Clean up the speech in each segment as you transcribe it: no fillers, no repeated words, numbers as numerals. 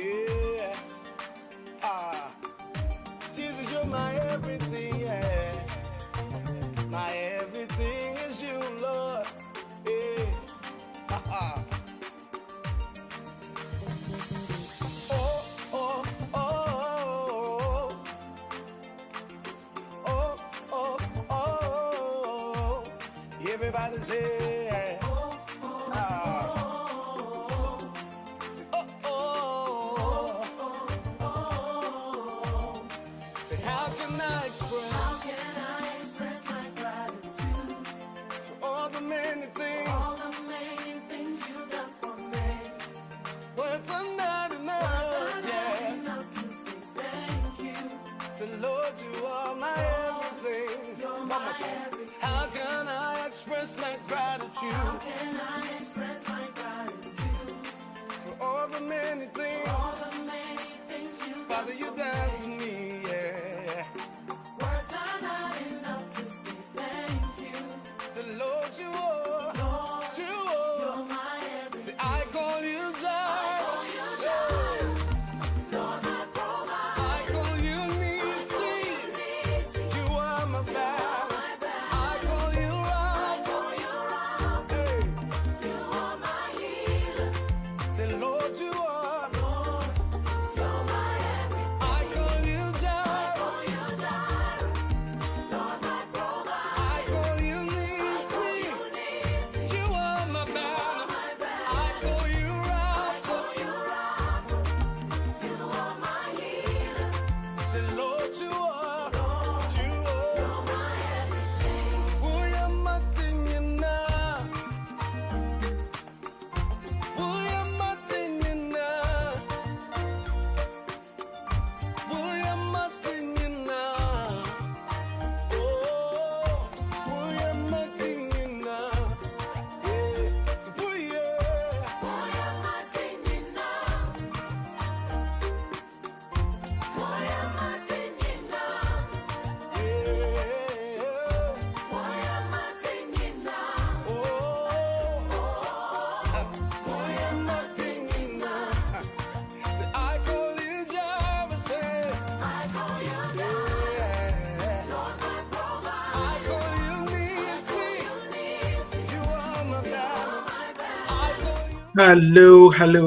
Yeah. Jesus, you're my everything, yeah. My everything is you, Lord. Yeah. Oh, oh, oh. Oh, oh, oh. Everybody say, how can I express my gratitude for all the many things you've done for me? Words are not enough, enough to say thank you. So Lord, you are my everything. You're my everything. How can I express my gratitude? How can I express my gratitude for all the many things you've Father, you done for me, yeah. Words are not enough to say thank you. So Lord, you are, you're my everything. See, I call you Jireh. Lord, my provider. I call you Nisi. You are my battle. I call you Rapha. Hey. You are my healer. Say, Lord, you are.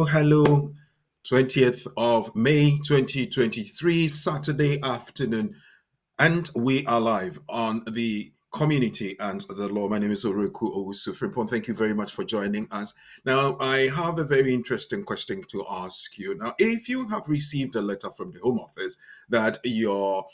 Hello. 20th of May 2023, Saturday afternoon, and we are live on the Community and the Law. My name is Kwaku Owusu Frimpong. Thank you very much for joining us. Now, I have a very interesting question to ask you. Now, if you have received a letter from the Home Office that your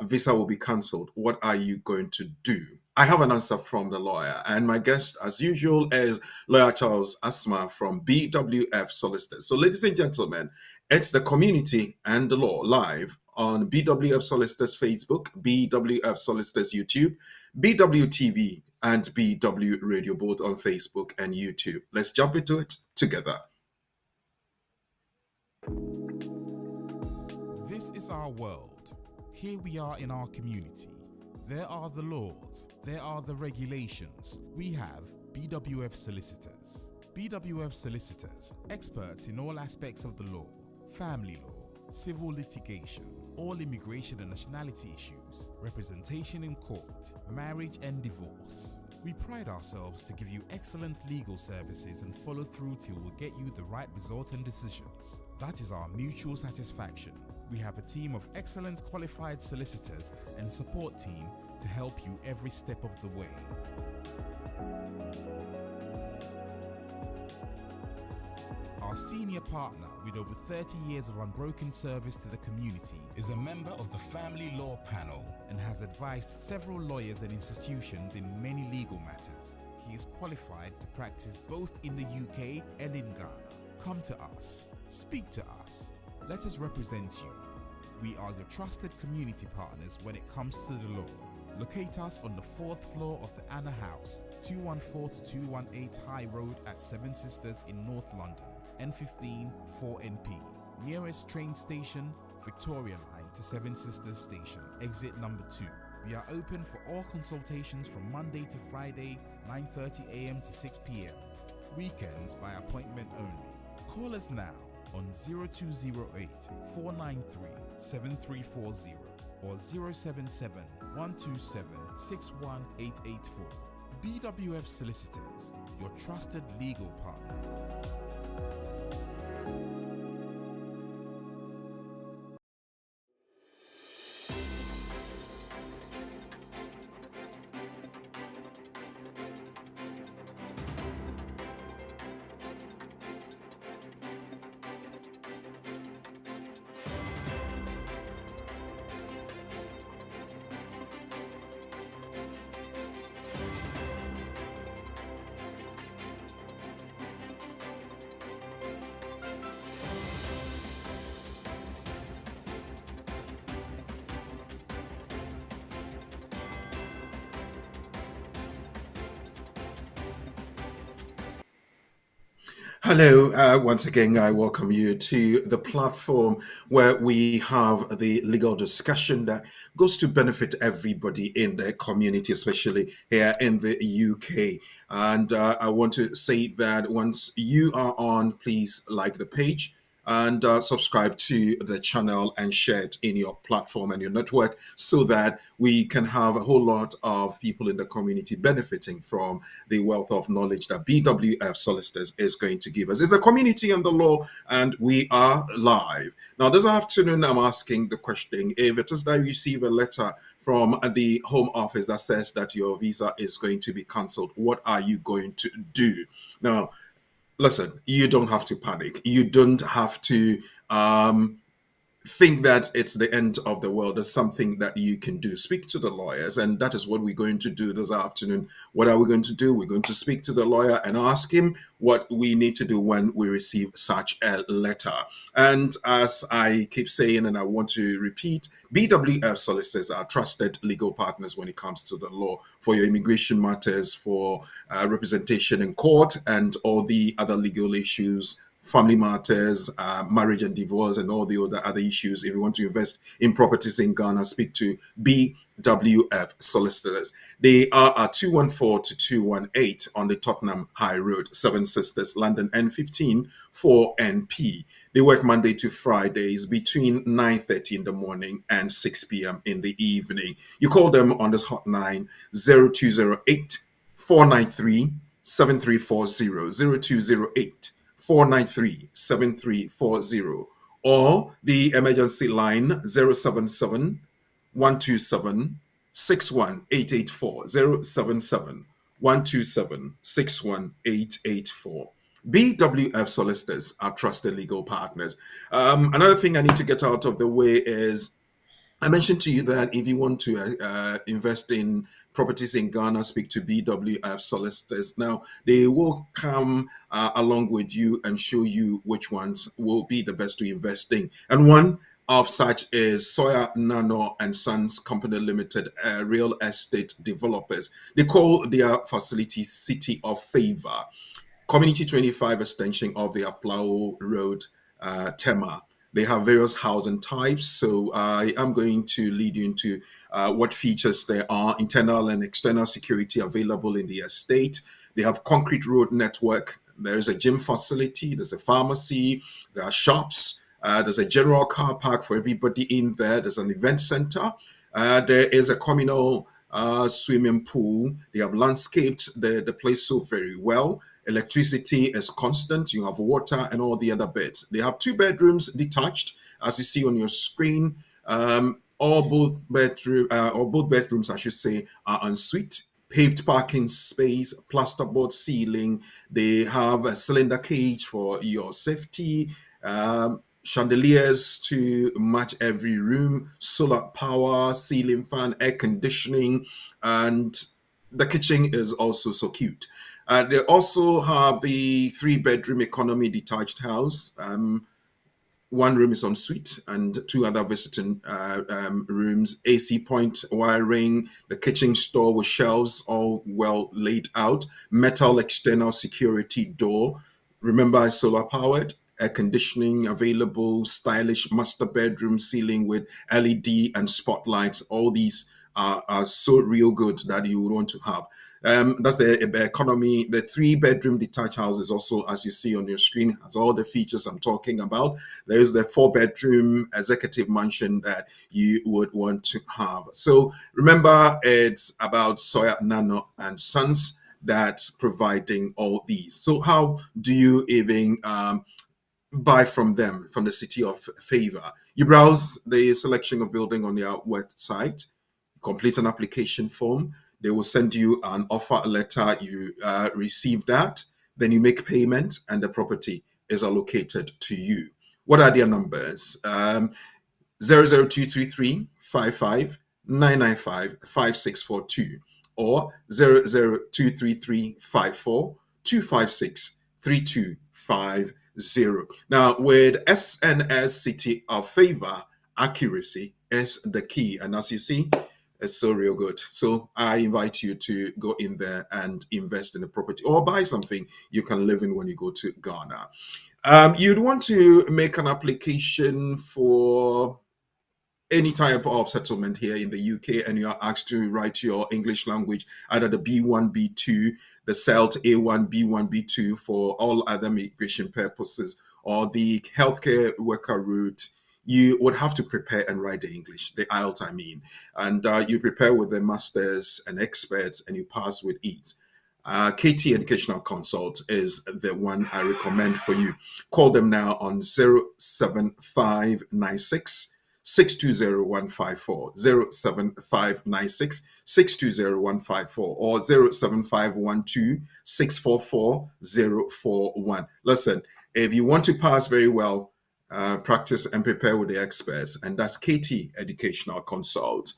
visa will be cancelled, what are you going to do? I have an answer from the lawyer, and my guest, as usual, is Lawyer Charles Asmah from BWF Solicitors. So, ladies and gentlemen, it's the Community and the Law live on BWF Solicitors Facebook, BWF Solicitors YouTube, BWtv, and BW Radio, both on Facebook and YouTube. Let's jump into it together. This is our world. Here we are in our community. There are the laws, there are the regulations. We have BWF Solicitors. BWF Solicitors, experts in all aspects of the law, family law, civil litigation, all immigration and nationality issues, representation in court, marriage and divorce. We pride ourselves to give you excellent legal services and follow through till we'll get you the right result and decisions. That is our mutual satisfaction. We have a team of excellent qualified solicitors and support team to help you every step of the way. Our senior partner, with over 30 years of unbroken service to the community, is a member of the Family Law Panel and has advised several lawyers and institutions in many legal matters. He is qualified to practice both in the UK and in Ghana. Come to us. Speak to us. Let us represent you. We are your trusted community partners when it comes to the law. Locate us on the 4th floor of the Anna House, 214-218 High Road at Seven Sisters in North London, N15 4NP. Nearest train station, Victoria Line to Seven Sisters Station, exit number 2. We are open for all consultations from Monday to Friday, 9:30 a.m. to 6 p.m. Weekends by appointment only. Call us now on 0208 493 7340 or 077 127 61884. BWF Solicitors, your trusted legal partner. Hello, once again, I welcome you to the platform where we have the legal discussion that goes to benefit everybody in the community, especially here in the UK. And I want to say that once you are on, please like the page and subscribe to the channel and share it in your platform and your network so that we can have a whole lot of people in the community benefiting from the wealth of knowledge that BWF Solicitors is going to give us. It's a community on the law, and we are live. Now, this afternoon, I'm asking the question, if it is that you receive a letter from the Home Office that says that your visa is going to be cancelled, what are you going to do? Now, listen, you don't have to panic. You don't have to think that it's the end of the world. There's something that you can do. Speak to the lawyers, and that is what we're going to do this afternoon. What are we going to do? We're going to speak to the lawyer and ask him what we need to do when we receive such a letter. And as I keep saying, and I want to repeat, BWF Solicitors are trusted legal partners when it comes to the law for your immigration matters, for representation in court, and all the other legal issues, family matters, marriage and divorce, and all the other issues. If you want to invest in properties in Ghana, speak to BWF Solicitors. They are at 214 to 218 on the Tottenham High Road, Seven Sisters, London N15 4NP. They work Monday to Fridays between 9:30 in the morning and 6 p.m. in the evening. You call them on this hotline 0208 493 7340 0208 493 7340 or the emergency line 077 127 61884 077 127 61884. BWF Solicitors are trusted legal partners. Another thing I need to get out of the way is I mentioned to you that if you want to invest in properties in Ghana, speak to BWF Solicitors. Now, they will come along with you and show you which ones will be the best to invest in. And one of such is Sawyer Nano and Sons Company Limited, real estate developers. They call their facility City of Favor. Community 25 extension of the Aflao Road, Tema. They have various housing types, so I am going to lead you into what features there are, internal and external security available in the estate. They have concrete road network. There is a gym facility, there's a pharmacy, there are shops, there's a general car park for everybody in there, there's an event center, there is a communal swimming pool. They have landscaped the place so very well. Electricity is constant. You have water and all the other beds. They have 2 bedrooms detached, as you see on your screen. Both bedrooms, I should say, are en suite. Paved parking space, plasterboard ceiling. They have a cylinder cage for your safety. Chandeliers to match every room. Solar power, ceiling fan, air conditioning, and the kitchen is also so cute. They also have the 3-bedroom economy detached house. 1 room is en suite and 2 other visiting rooms. AC point wiring, the kitchen store with shelves all well laid out. Metal external security door. Remember, solar powered. Air conditioning available. Stylish master bedroom ceiling with LED and spotlights. All these are so real good that you would want to have. That's the economy. The 3-bedroom detached house is also, as you see on your screen, has all the features I'm talking about. There is the 4-bedroom executive mansion that you would want to have. So remember, it's about Sawyer Nano and Sons that's providing all these. So how do you even buy from them, from the City of Favor? You browse the selection of building on their website, complete an application form. They will send you an offer letter. You receive that, then you make payment, and the property is allocated to you. What are their numbers? 00233 55 995 5642 or 00233 54 256 3250. Now, with SNS City of Favor, accuracy is the key. And as you see, it's so real good. So I invite you to go in there and invest in a property or buy something you can live in when you go to Ghana. You'd want to make an application for any type of settlement here in the UK, and you are asked to write your English language, either the B1, B2, the CELT A1, B1, B2 for all other migration purposes, or the healthcare worker route, you would have to prepare and write the English, the IELTS, I mean. And you prepare with the masters and experts, and you pass with ease. KT Educational Consult is the one I recommend for you. Call them now on 07596 620154, 07596 620154, or 07512 644 041. Listen, if you want to pass very well, practice and prepare with the experts, and that's KT Educational Consult.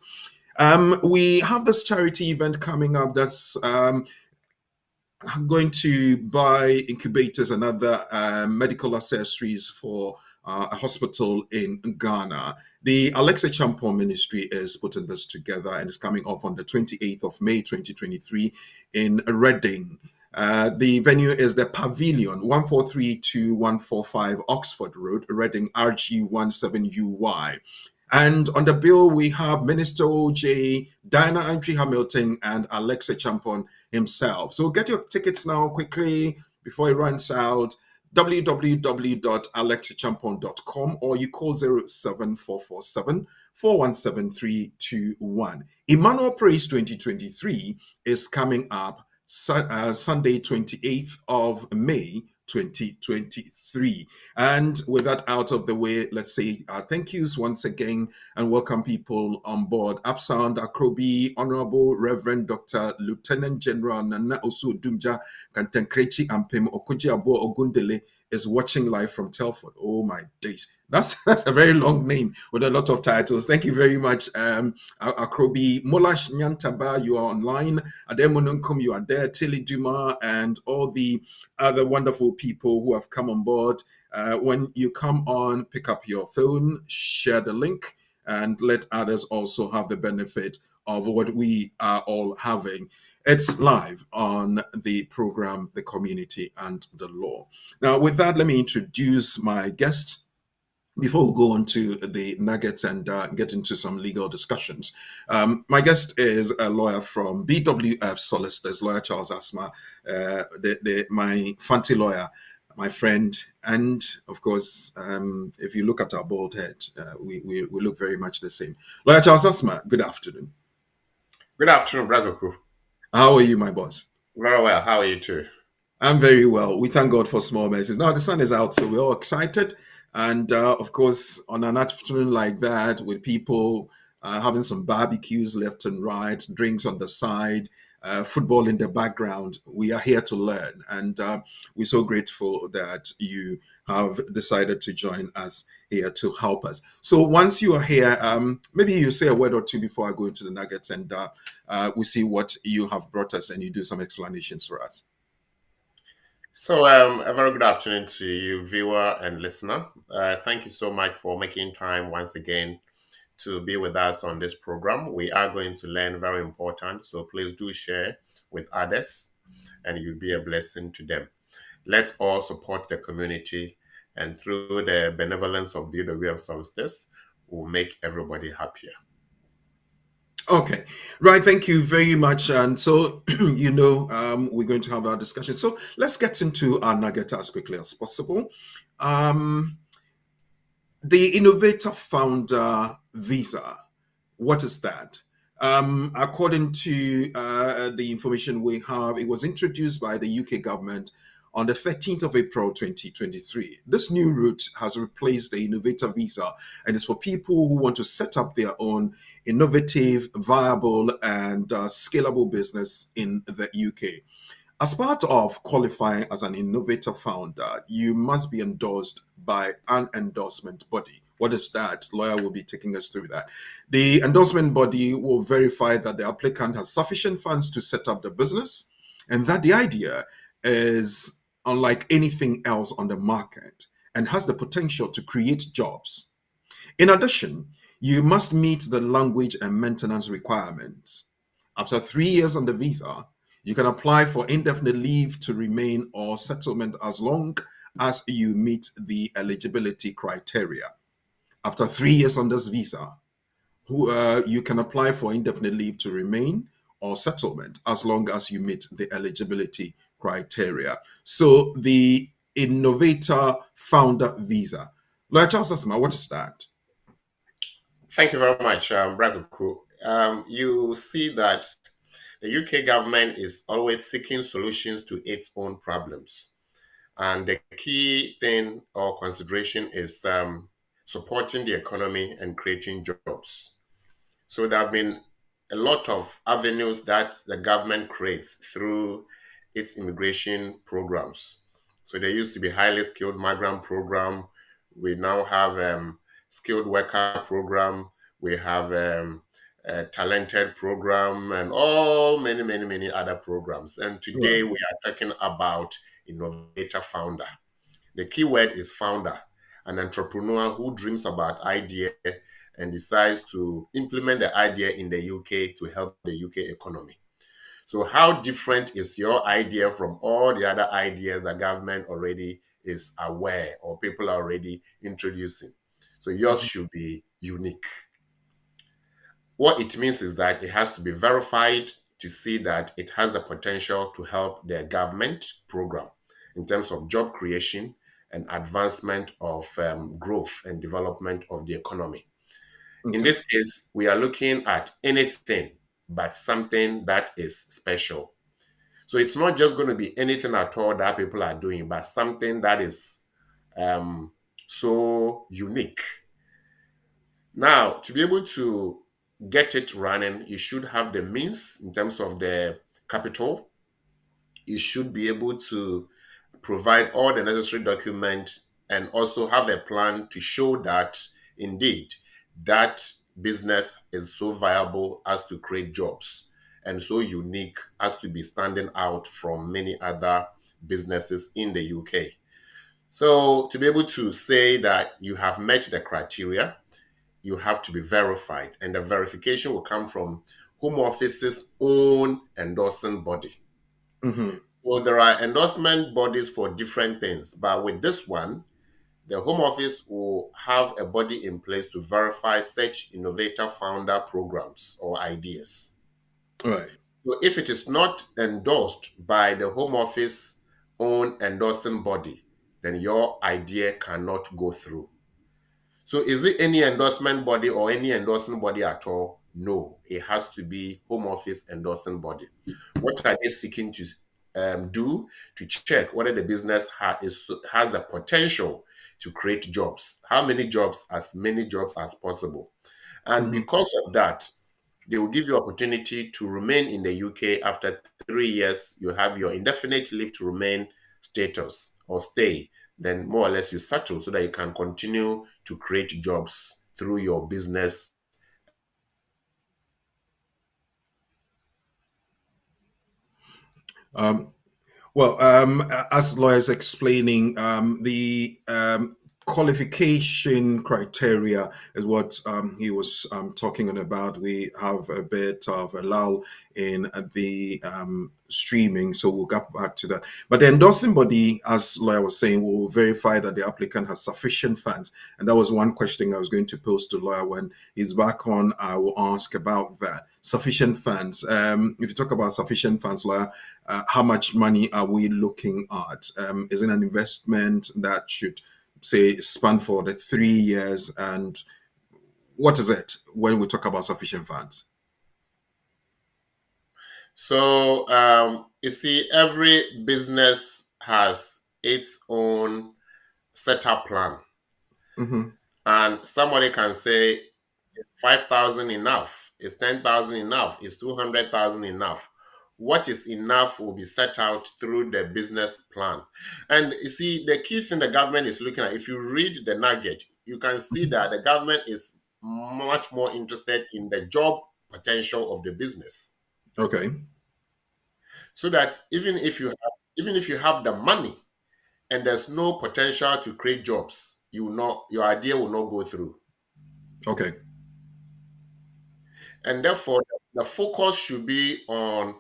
We have this charity event coming up that's going to buy incubators and other medical accessories for a hospital in Ghana. The Alexa Champon Ministry is putting this together, and it's coming off on the 28th of May 2023 in Reading. The venue is the Pavilion, 1432-145 Oxford Road, Reading, RG17UY. And on the bill, we have Minister OJ, Diana Antwi Hamilton, and Alexa Champon himself. So get your tickets now quickly before it runs out. www.alexachampon.com, or you call 07447 417 Emmanuel Praise 2023 is coming up Sunday, 28th of May, 2023. And with that out of the way, let's say thank yous once again and welcome people on board. Absound Akrobi, Honorable Reverend Dr. Lieutenant General Nana Osu Dumja Kantenkrechi Ampem Okoji Abo Ogundele is watching live from Telford. Oh my days. That's a very long name with a lot of titles. Thank you very much, Akrobi. Molash Nyantaba, you are online. Ademonunkum, you are there. Tilly Duma and all the other wonderful people who have come on board. When you come on, pick up your phone, share the link, and let others also have the benefit of what we are all having. It's live on the program, The Community and the Law. Now, with that, let me introduce my guest before we go on to the nuggets and get into some legal discussions. My guest is a lawyer from BWF Solicitors, lawyer Charles Asmah, my fancy lawyer, my friend, and of course, if you look at our bald head, we look very much the same. Lawyer Charles Asmah, good afternoon. Good afternoon, Bragoku. How are you, my boss? Very well. How are you too? I'm very well. We thank God for small mercies. Now the sun is out, so we're all excited. And of course, on an afternoon like that, with people having some barbecues left and right, drinks on the side, football in the background, we are here to learn. And we're so grateful that you have decided to join us here to help us. So once you are here, maybe you say a word or two before I go into the nuggets, and we see what you have brought us, and you do some explanations for us. So, a very good afternoon to you, viewer and listener. Thank you so much for making time once again to be with us on this program. We are going to learn very important, so please do share with others, and you'll be a blessing to them. Let's all support the community, and through the benevolence of BWF Solicitors, we'll make everybody happier. Okay, right. Thank you very much. And so, we're going to have our discussion. So let's get into our nugget as quickly as possible. Um, the Innovator Founder Visa. What is that? According to the information we have, it was introduced by the UK government on the 13th of April 2023. This new route has replaced the Innovator Visa and is for people who want to set up their own innovative, viable, and scalable business in the UK. As part of qualifying as an innovator founder, you must be endorsed by an endorsement body. What is that? Lawyer will be taking us through that. The endorsement body will verify that the applicant has sufficient funds to set up the business and that the idea is unlike anything else on the market and has the potential to create jobs. In addition, you must meet the language and maintenance requirements. After 3 years on the visa, you can apply for indefinite leave to remain or settlement as long as you meet the eligibility criteria. After 3 years on this visa, you can apply for indefinite leave to remain or settlement as long as you meet the eligibility criteria. So the Innovator Founder Visa. Lawyer Charles Asmah, what is that? Thank you very much, Brakuku. You see that the UK government is always seeking solutions to its own problems. And the key thing or consideration is supporting the economy and creating jobs. So there have been a lot of avenues that the government creates through its immigration programs. So there used to be highly skilled migrant program. We now have skilled worker program. We have a talented program and all many other programs. And today Right. we are talking about innovator founder. The key word is founder, an entrepreneur who dreams about idea and decides to implement the idea in the UK to help the UK economy. So how different is your idea from all the other ideas the government already is aware or people are already introducing? So yours Mhm. should be unique. What it means is that it has to be verified to see that it has the potential to help the government program in terms of job creation and advancement of growth and development of the economy. In Okay. this case, we are looking at anything but something that is special. So it's not just going to be anything at all that people are doing, but something that is um, so unique. Now, to be able to get it running, you should have the means in terms of the capital. You should be able to provide all the necessary documents and also have a plan to show that indeed that business is so viable as to create jobs and so unique as to be standing out from many other businesses in the UK. So to be able to say that you have met the criteria, you have to be verified, and the verification will come from Home Office's own endorsing body. Mhm. So there are endorsement bodies for different things, but with this one, the Home Office will have a body in place to verify such innovator founder programs or ideas. Right. So if it is not endorsed by the Home Office own endorsing body, then your idea cannot go through. So is it any endorsement body or any endorsing body at all? No, it has to be Home Office endorsing body. What are they seeking to do to check whether the business has the potential to create jobs? How many jobs? As many jobs as possible. And Mhm. because of that, they will give you opportunity to remain in the UK after 3 years. You have your indefinite leave to remain status or stay. Then more or less you settle so that you can continue to create jobs through your business. Um, Well, as lawyers explaining, the qualification criteria is what he was talking on about. We have a bit of a lull in the streaming, so we'll get back to that. But the endorsing body, as lawyer was saying, will verify that the applicant has sufficient funds. And that was one question I was going to pose to lawyer. When he's back on, I will ask about that. Sufficient funds. If you talk about sufficient funds, lawyer, how much money are we looking at? Is it an investment that should, say, span for the 3 years? And what is it when we talk about sufficient funds? So, you see, every business has its own setup plan. Mm-hmm. And somebody can say, is 5,000 enough? Is 10,000 enough? Is 200,000 enough? What is enough will be set out through the business plan. And you see, the key thing the government is looking at, if you read the nugget, you can see that the government is much more interested in the job potential of the business. Okay. So that even if you have the money and there's no potential to create jobs, your idea will not go through. Okay. And therefore, the focus should be on,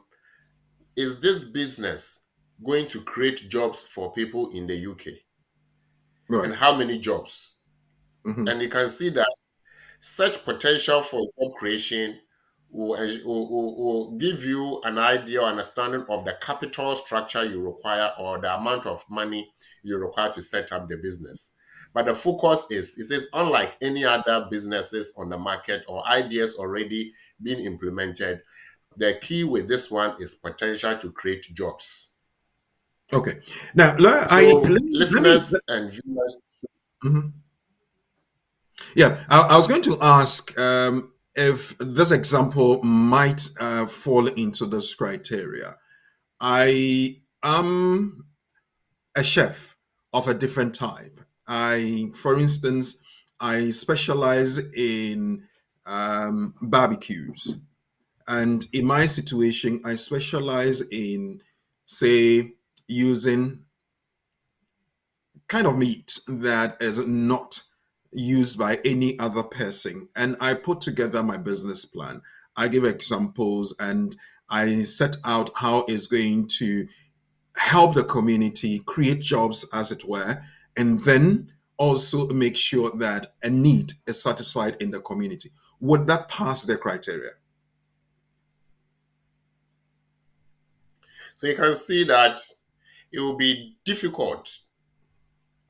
is this business going to create jobs for people in the UK? Right. And how many jobs? Mm-hmm. And you can see that such potential for job creation will give you an idea or understanding of the capital structure you require or the amount of money you require to set up the business. But the focus is, it says, unlike any other businesses on the market or ideas already being implemented, the key with this one is potential to create jobs. Okay. Now, listeners and viewers. Mm-hmm. Yeah, I was going to ask if this example might fall into this criteria. I am a chef of a different type. For instance, I specialize in barbecues. And in my situation, I specialize in, say, using kind of meat that is not used by any other person. And I put together my business plan. I give examples and I set out how it's going to help the community create jobs, as it were, and then also make sure that a need is satisfied in the community. Would that pass the criteria? So you can see that it will be difficult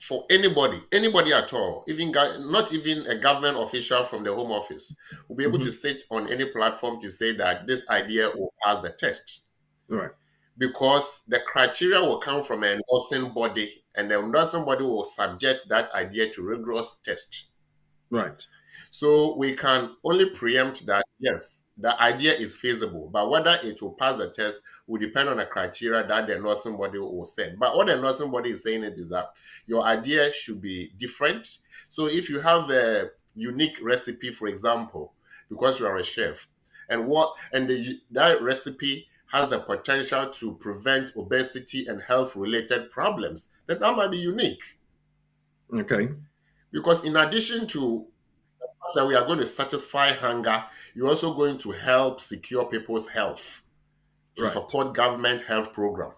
for anybody at all, not even a government official from the Home Office, will be able to sit on any platform to say that this idea will pass the test. Right. Because the criteria will come from an endorsing body, and the endorsing body will subject that idea to rigorous test. Right. So we can only preempt that, yes, the idea is feasible, but whether it will pass the test will depend on the criteria that the endorsing body will set. But what the endorsing body is saying is that your idea should be different. So if you have a unique recipe, for example, because you are a chef, and that recipe has the potential to prevent obesity and health-related problems, then that might be unique. Okay. Because in addition to that we are going to satisfy hunger, you're also going to help secure people's health to support government health program.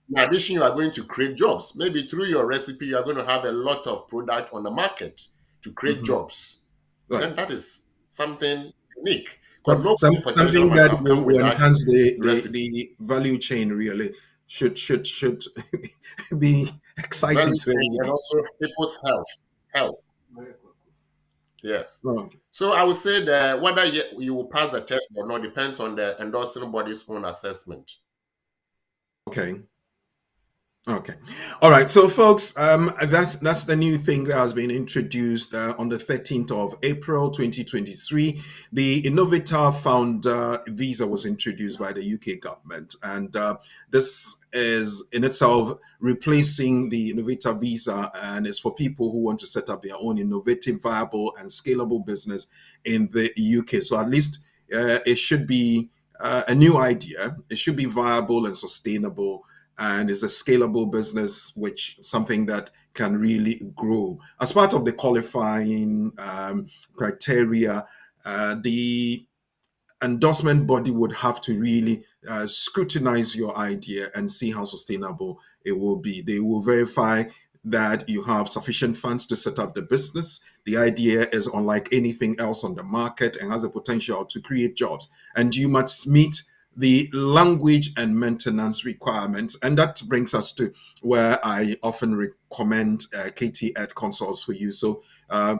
In addition, you are going to create jobs. Maybe through your recipe, you are going to have a lot of product on the market to create jobs. Right. Then that is something unique. Something that will enhance the value chain, really should be exciting to everyone. And also people's health. Yes. Oh. So I would say that whether you will pass the test or not depends on the endorsing body's own assessment. Okay. Okay. All right. So, folks, that's the new thing that has been introduced on the 13th of April, 2023. The Innovator Founder Visa was introduced by the UK government. And this is in itself replacing the Innovator Visa, and it's for people who want to set up their own innovative, viable, and scalable business in the UK. So at least it should be a new idea. It should be viable and sustainable. and it's a scalable business, which something that can really grow. As part of the qualifying criteria, the endorsement body would have to really scrutinize your idea and see how sustainable it will be. They will verify that you have sufficient funds to set up the business. The idea is unlike anything else on the market and has the potential to create jobs. And you must meet the language and maintenance requirements. And that brings us to where I often recommend KT Ed consults for you. So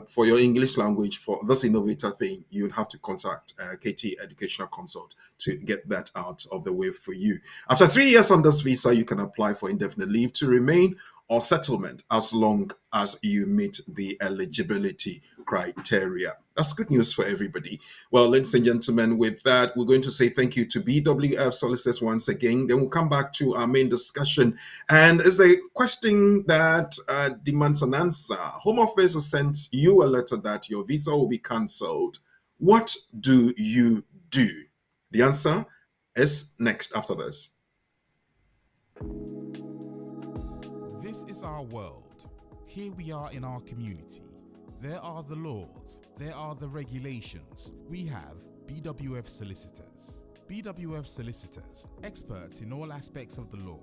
for your English language, for this innovator thing, you'd have to contact KT Educational Consult to get that out of the way for you. After 3 years on this visa, you can apply for indefinite leave to remain or settlement as long as you meet the eligibility criteria. That's good news for everybody. Well, ladies and gentlemen, with that, we're going to say thank you to BWF Solicitors once again. Then we'll come back to our main discussion. And it's a question that demands an answer. Home Office has sent you a letter that your visa will be cancelled. What do you do? The answer is next after this. This is our world. Here we are in our community. There are the laws. There are the regulations. We have BWF Solicitors. BWF Solicitors, experts in all aspects of the law,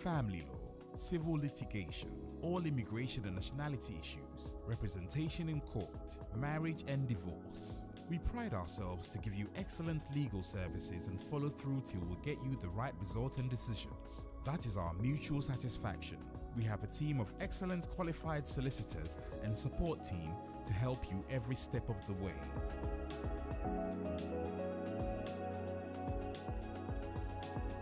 family law, civil litigation, all immigration and nationality issues, representation in court, marriage and divorce. We pride ourselves to give you excellent legal services and follow through till we get you the right result and decisions. That is our mutual satisfaction. We have a team of excellent qualified solicitors and support team to help you every step of the way.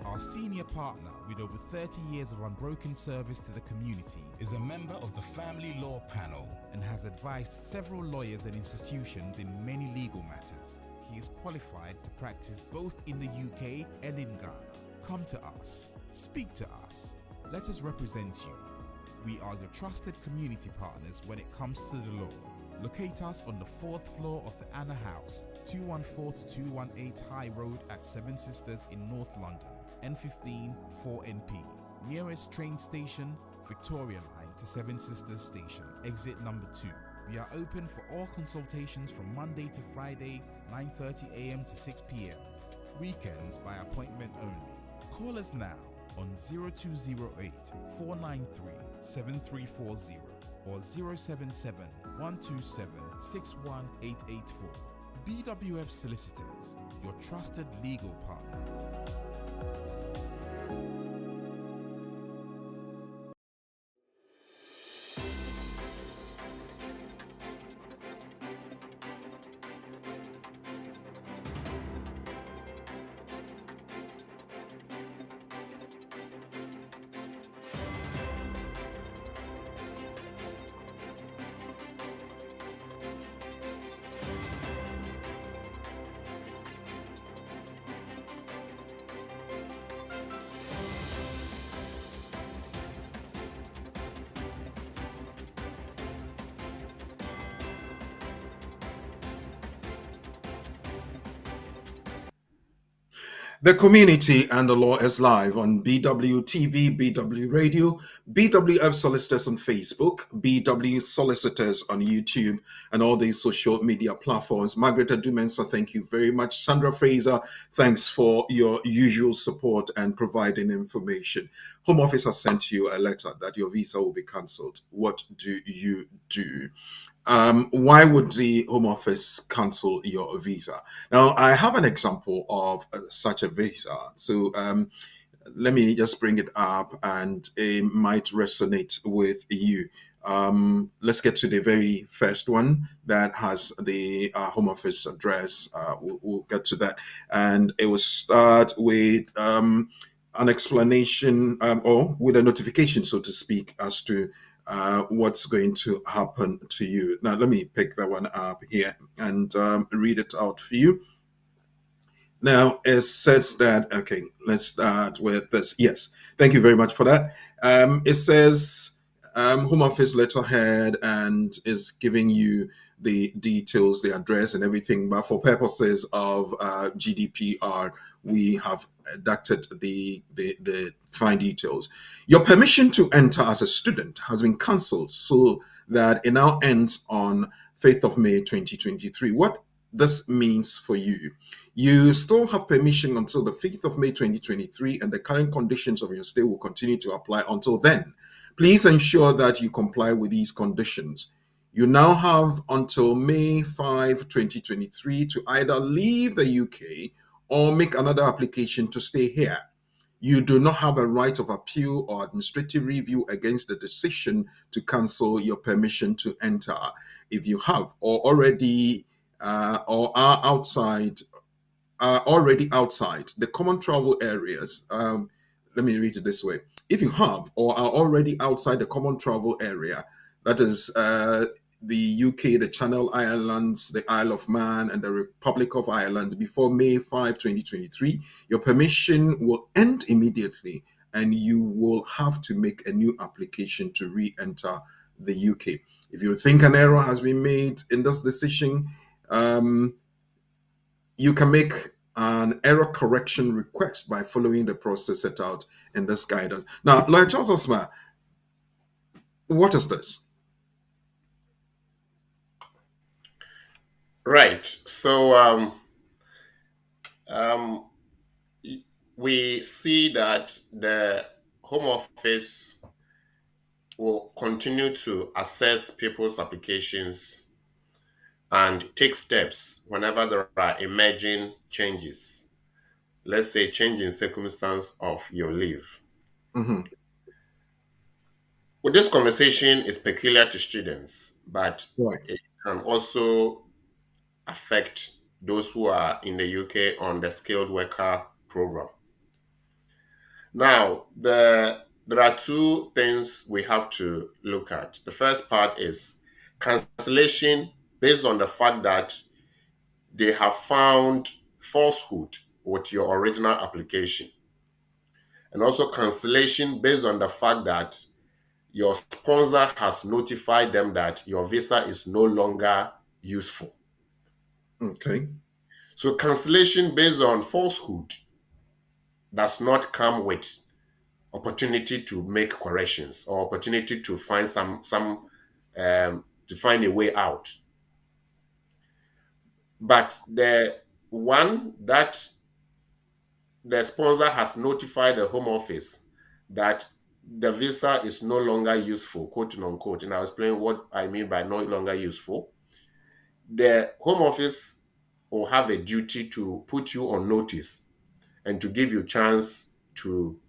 Our senior partner, with over 30 years of unbroken service to the community, is a member of the Family Law Panel and has advised several lawyers and institutions in many legal matters. He is qualified to practice both in the UK and in Ghana. Come to us. Speak to us. Let us represent you. We are your trusted community partners when it comes to the law. Locate us on the 4th floor of the Anna House, 214-218 High Road at Seven Sisters in North London, N15 4NP. Nearest train station, Victoria Line to Seven Sisters Station, exit number 2. We are open for all consultations from Monday to Friday, 9:30 a.m. to 6 p.m. Weekends by appointment only. Call us now on 0208 493 7340 or 077 127 61884. BWF Solicitors, your trusted legal partner. The community and the law is live on BWtv, BW Radio, BWF Solicitors on Facebook, BW Solicitors on YouTube, and all these social media platforms. Margaret Adumensa, thank you very much. Sandra Fraser, thanks for your usual support and providing information. Home Office has sent you a letter that your visa will be cancelled. What do you do? Why would the Home Office cancel your visa? Now, I have an example of such a visa. So let me just bring it up and it might resonate with you. Let's get to the very first one that has the Home Office address. We'll get to that. And it will start with an explanation or with a notification, so to speak, as to what's going to happen to you. Now, let me pick that one up here and read it out for you. Now, it says that, okay, let's start with this. Yes, thank you very much for that. It says Home Office letterhead and is giving you the details, the address, and everything. But for purposes of GDPR, we have deducted the fine details. Your permission to enter as a student has been cancelled, so that it now ends on 5th of May 2023. What this means for you: you still have permission until the 5th of May 2023, and the current conditions of your stay will continue to apply until then. Please ensure that you comply with these conditions. You now have until May 5, 2023 to either leave the UK or make another application to stay here. You do not have a right of appeal or administrative review against the decision to cancel your permission to enter. If you have or already or are already outside the common travel areas, let me read it this way. If you have or are already outside the common travel area, that is the UK, the Channel Islands, the Isle of Man, and the Republic of Ireland, before May 5, 2023, your permission will end immediately, and you will have to make a new application to re-enter the UK. If you think an error has been made in this decision, you can make an error correction request by following the process set out in this guidance. Now, Lawyer Charles Asmah, what is this? Right. So we see that the Home Office will continue to assess people's applications and take steps whenever there are emerging changes. Let's say change in circumstance of your leave. Mm-hmm. Well, this conversation is peculiar to students, but Right. it can also affect those who are in the UK on the skilled worker program. Now, there are two things we have to look at. The first part is cancellation based on the fact that they have found falsehood with your original application. And also cancellation based on the fact that your sponsor has notified them that your visa is no longer useful. Okay. So cancellation based on falsehood does not come with opportunity to make corrections or opportunity to find to find a way out. But the one that the sponsor has notified the Home Office that the visa is no longer useful, quote and unquote, and I'll explain what I mean by no longer useful. The Home Office will have a duty to put you on notice and to give you a chance to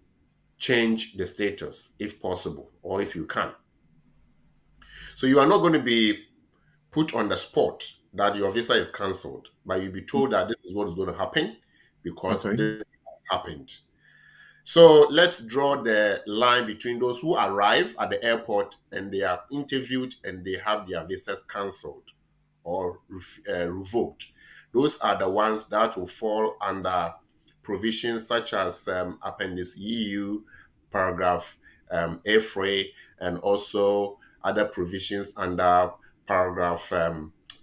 change the status if possible or if you can. So you are not going to be put on the spot that your visa is cancelled, but you'll be told that this is what is going to happen because Okay. this has happened. So let's draw the line between those who arrive at the airport and they are interviewed and they have their visas cancelled or revoked. Those are the ones that will fall under provisions such as Appendix EU, paragraph A3, and also other provisions under paragraph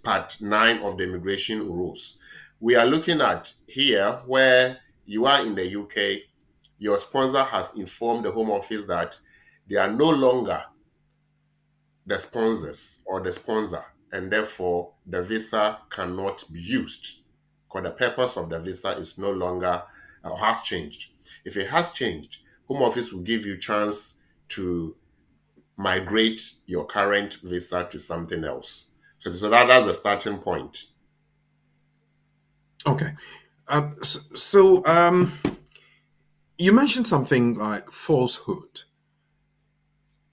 part 9 of the immigration rules. We are looking at here where you are in the UK, your sponsor has informed the Home Office that they are no longer the sponsors or the sponsor, and therefore the visa cannot be used because the purpose of the visa is no longer or has changed. If it has changed, Home Office will give you chance to migrate your current visa to something else. So that's the starting point. Okay. You mentioned something like falsehood.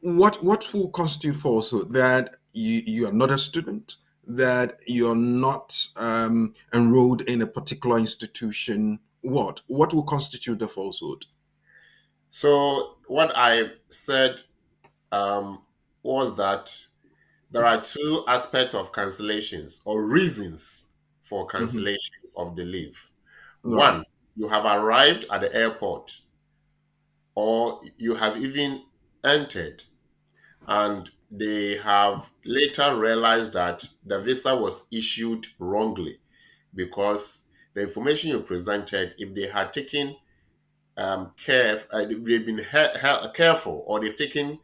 What will constitute falsehood? That you are not a student, that you're not enrolled in a particular institution. What will constitute the falsehood? So what I said was that there are two aspects of cancellations or reasons for cancellation of the leave. Right. One, you have arrived at the airport or you have even entered and they have later realized that the visa was issued wrongly because the information you presented, if they had taken care, if they've been careful, or they've taken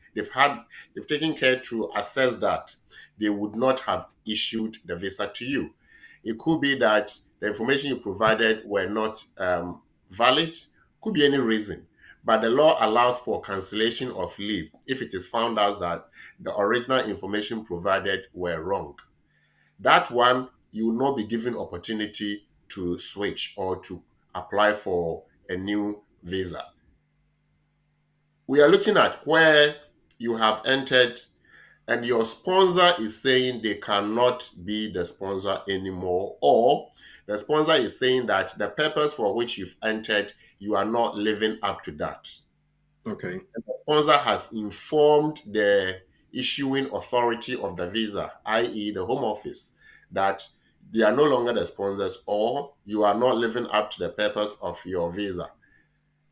care to assess that, they would not have issued the visa to you. It could be that the information you provided were not valid, could be any reason. But the law allows for cancellation of leave if it is found out that the original information provided were wrong. That one, you will not be given opportunity to switch or to apply for a new visa. We are looking at where you have entered and your sponsor is saying they cannot be the sponsor anymore, or the sponsor is saying that the purpose for which you've entered, you are not living up to that. Okay. And the sponsor has informed the issuing authority of the visa, i.e., the Home Office, that they are no longer the sponsors, or you are not living up to the purpose of your visa.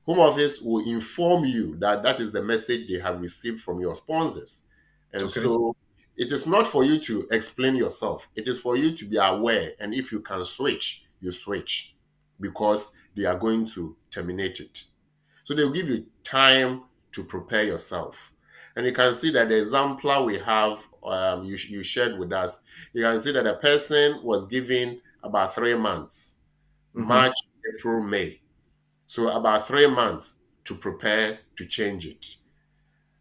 Home Office will inform you that that is the message they have received from your sponsors. And Okay. so it is not for you to explain yourself. It is for you to be aware. And if you can switch, you switch because they are going to terminate it. So they'll give you time to prepare yourself. And you can see that the exemplar we have, you shared with us, you can see that the person was given about 3 months, March, April, May. So about 3 months to prepare to change it.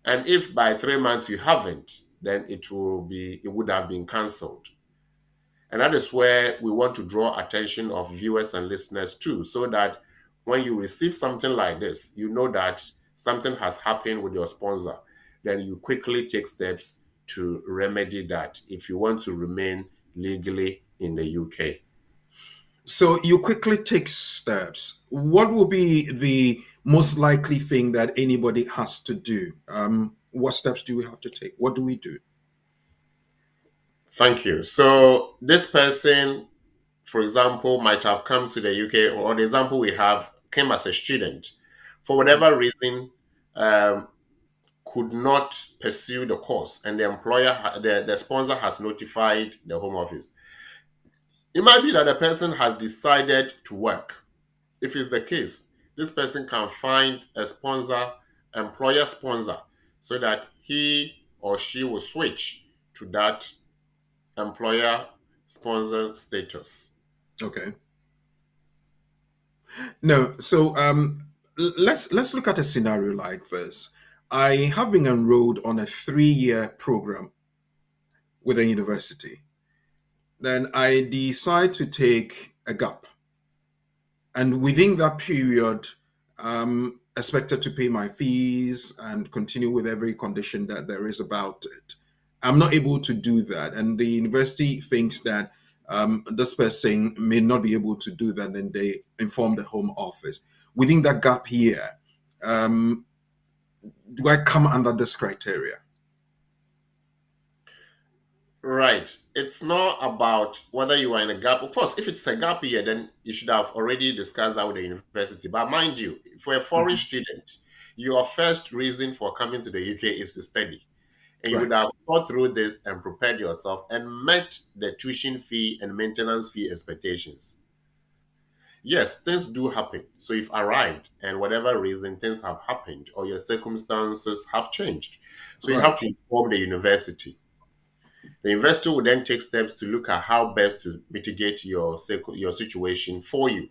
And if by 3 months you haven't, then it would have been cancelled. And that is where we want to draw attention of viewers and listeners too, so that when you receive something like this, you know that something has happened with your sponsor. Then you quickly take steps to remedy that if you want to remain legally in the UK. So you quickly take steps. What will be the most likely thing that anybody has to do? What steps do we have to take? What do we do? Thank you. So this person, for example, might have come to the UK, or the example we have came as a student. For whatever reason, could not pursue the course, and the the sponsor has notified the Home Office. It might be that the person has decided to work. If it's the case, this person can find a sponsor, employer sponsor, so that he or she will switch to that employer sponsor status. Okay. No, so let's look at a scenario like this. I have been enrolled on a 3-year program with a university. Then I decide to take a gap. And within that period, expected to pay my fees and continue with every condition that there is about it. I'm not able to do that. And the university thinks that this person may not be able to do that, and they inform the Home Office. Within that gap here, do I come under this criteria? Right. It's not about whether you are in a gap. Of course, if it's a gap year, then you should have already discussed that with the university. But mind you, for a foreign student, your first reason for coming to the UK is to study. And you Right. would have thought through this and prepared yourself and met the tuition fee and maintenance fee expectations. Yes, things do happen. So you've arrived, and whatever reason, things have happened or your circumstances have changed. So you Right. have to inform the university. The investor will then take steps to look at how best to mitigate your situation for you.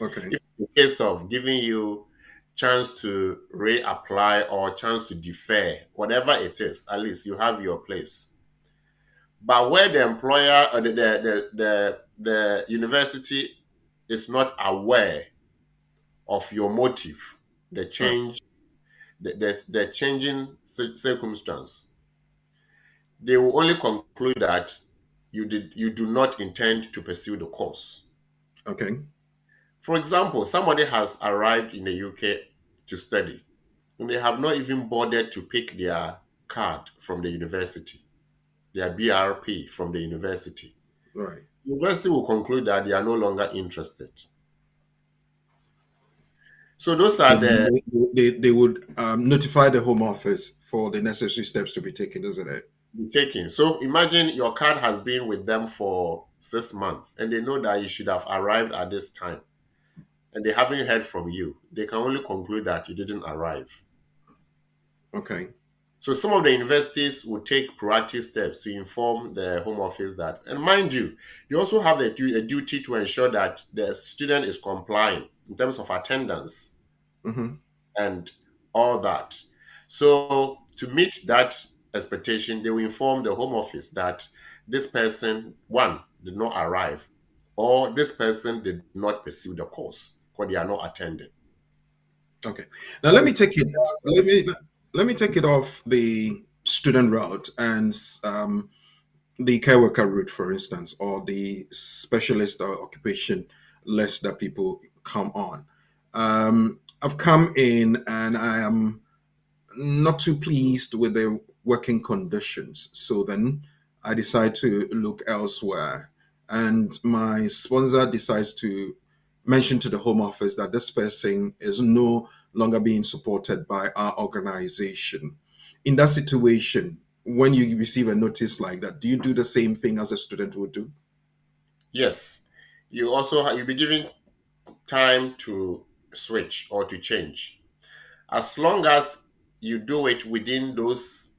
Okay. If it's a case of giving you chance to reapply or chance to defer, whatever it is, at least you have your place. But where the employer or the university is not aware of your motive, the Right. change, the changing circumstance, they will only conclude that you do not intend to pursue the course. Okay. For example, somebody has arrived in the UK to study, and they have not even bothered to pick their card from the university, their BRP from the university. Right. The university will conclude that they are no longer interested. So those are the They would notify the Home Office for the necessary steps to be taken, isn't it? taking. So imagine your card has been with them for 6 months and they know that you should have arrived at this time and they haven't heard from you. They can only conclude that you didn't arrive. Okay. So some of the universities will take proactive steps to inform the Home Office that, and mind you, you also have a duty to ensure that the student is complying in terms of attendance Mm-hmm. and all that. So to meet that expectation, they will inform the Home Office that this person, one, did not arrive, or this person did not pursue the course because they are not attending. Okay. Now let me take it. Let me take it off the student route and the care worker route, for instance, or the specialist or occupation list that people come on. I've come in and I am not too pleased with the working conditions. So then I decide to look elsewhere. And my sponsor decides to mention to the Home Office that this person is no longer being supported by our organization. In that situation, when you receive a notice like that, do you do the same thing as a student would do? Yes, you also you'll be given time to switch or to change. As long as you do it within those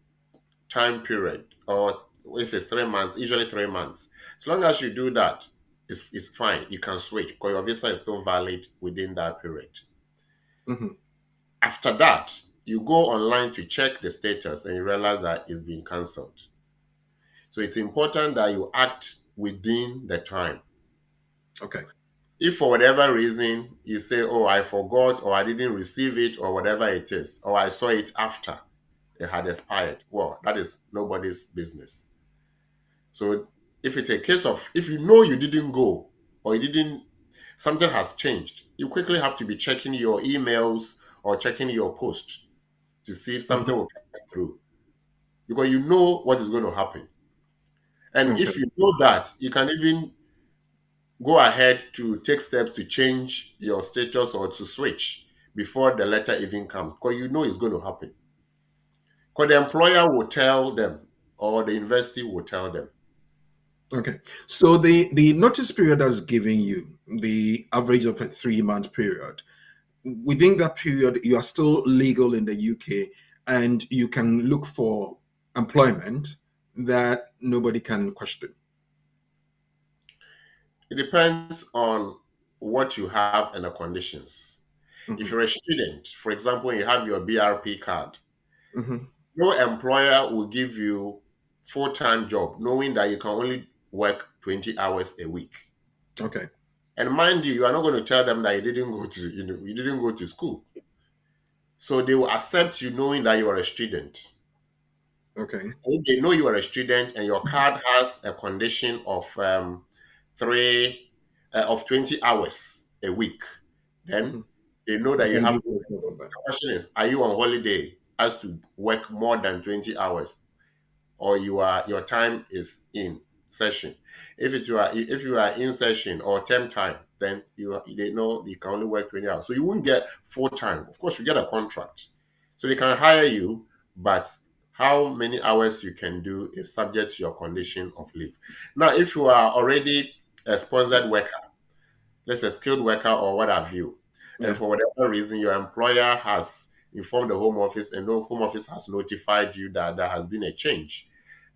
time period, or if it's 3 months, usually 3 months, as long as you do that, it's fine. You can switch because your visa is still valid within that period. Mhm. After that, you go online to check the status and you realize that it's been cancelled. So it's important that you act within the time. Okay. If for whatever reason you say, oh, I forgot, or I didn't receive it, or whatever it is, or I saw it after it had expired, well, that is nobody's business. So if it's a case of, if you know you didn't go, or you didn't, something has changed, you quickly have to be checking your emails or checking your post to see if something Mhm. will come through, because you know what is going to happen. And Okay. if you know that, you can even go ahead to take steps to change your status or to switch before the letter even comes, because you know it's going to happen. Because the employer will tell them or the university will tell them. Okay. So the notice period that's giving you the average of a 3 month period. Within that period, you are still legal in the UK and you can look for employment that nobody can question. It depends on what you have and the conditions. If Hmm. you're a student, for example, you have your BRP card, Hmm. no employer will give you full-time job knowing that you can only work 20 hours a week. Okay. And mind you, you are not going to tell them that you didn't go to school. So they will accept you knowing that you are a student. Okay. If they know you are a student and your card has a condition of three of 20 hours a week, then Hmm. they know You that you can have. give The me a job on that. question is, are you on holiday? Has to work more than 20 hours, or your time is in session. If you are in session or term time, then they know you can only work 20 hours. So you won't get full time. Of course, you get a contract. So they can hire you, but how many hours you can do is subject to your condition of leave. Now, if you are already a sponsored worker, let's say skilled worker or what have you, and Yeah. for whatever reason your employer has informed the Home Office and the Home Office has notified you that there has been a change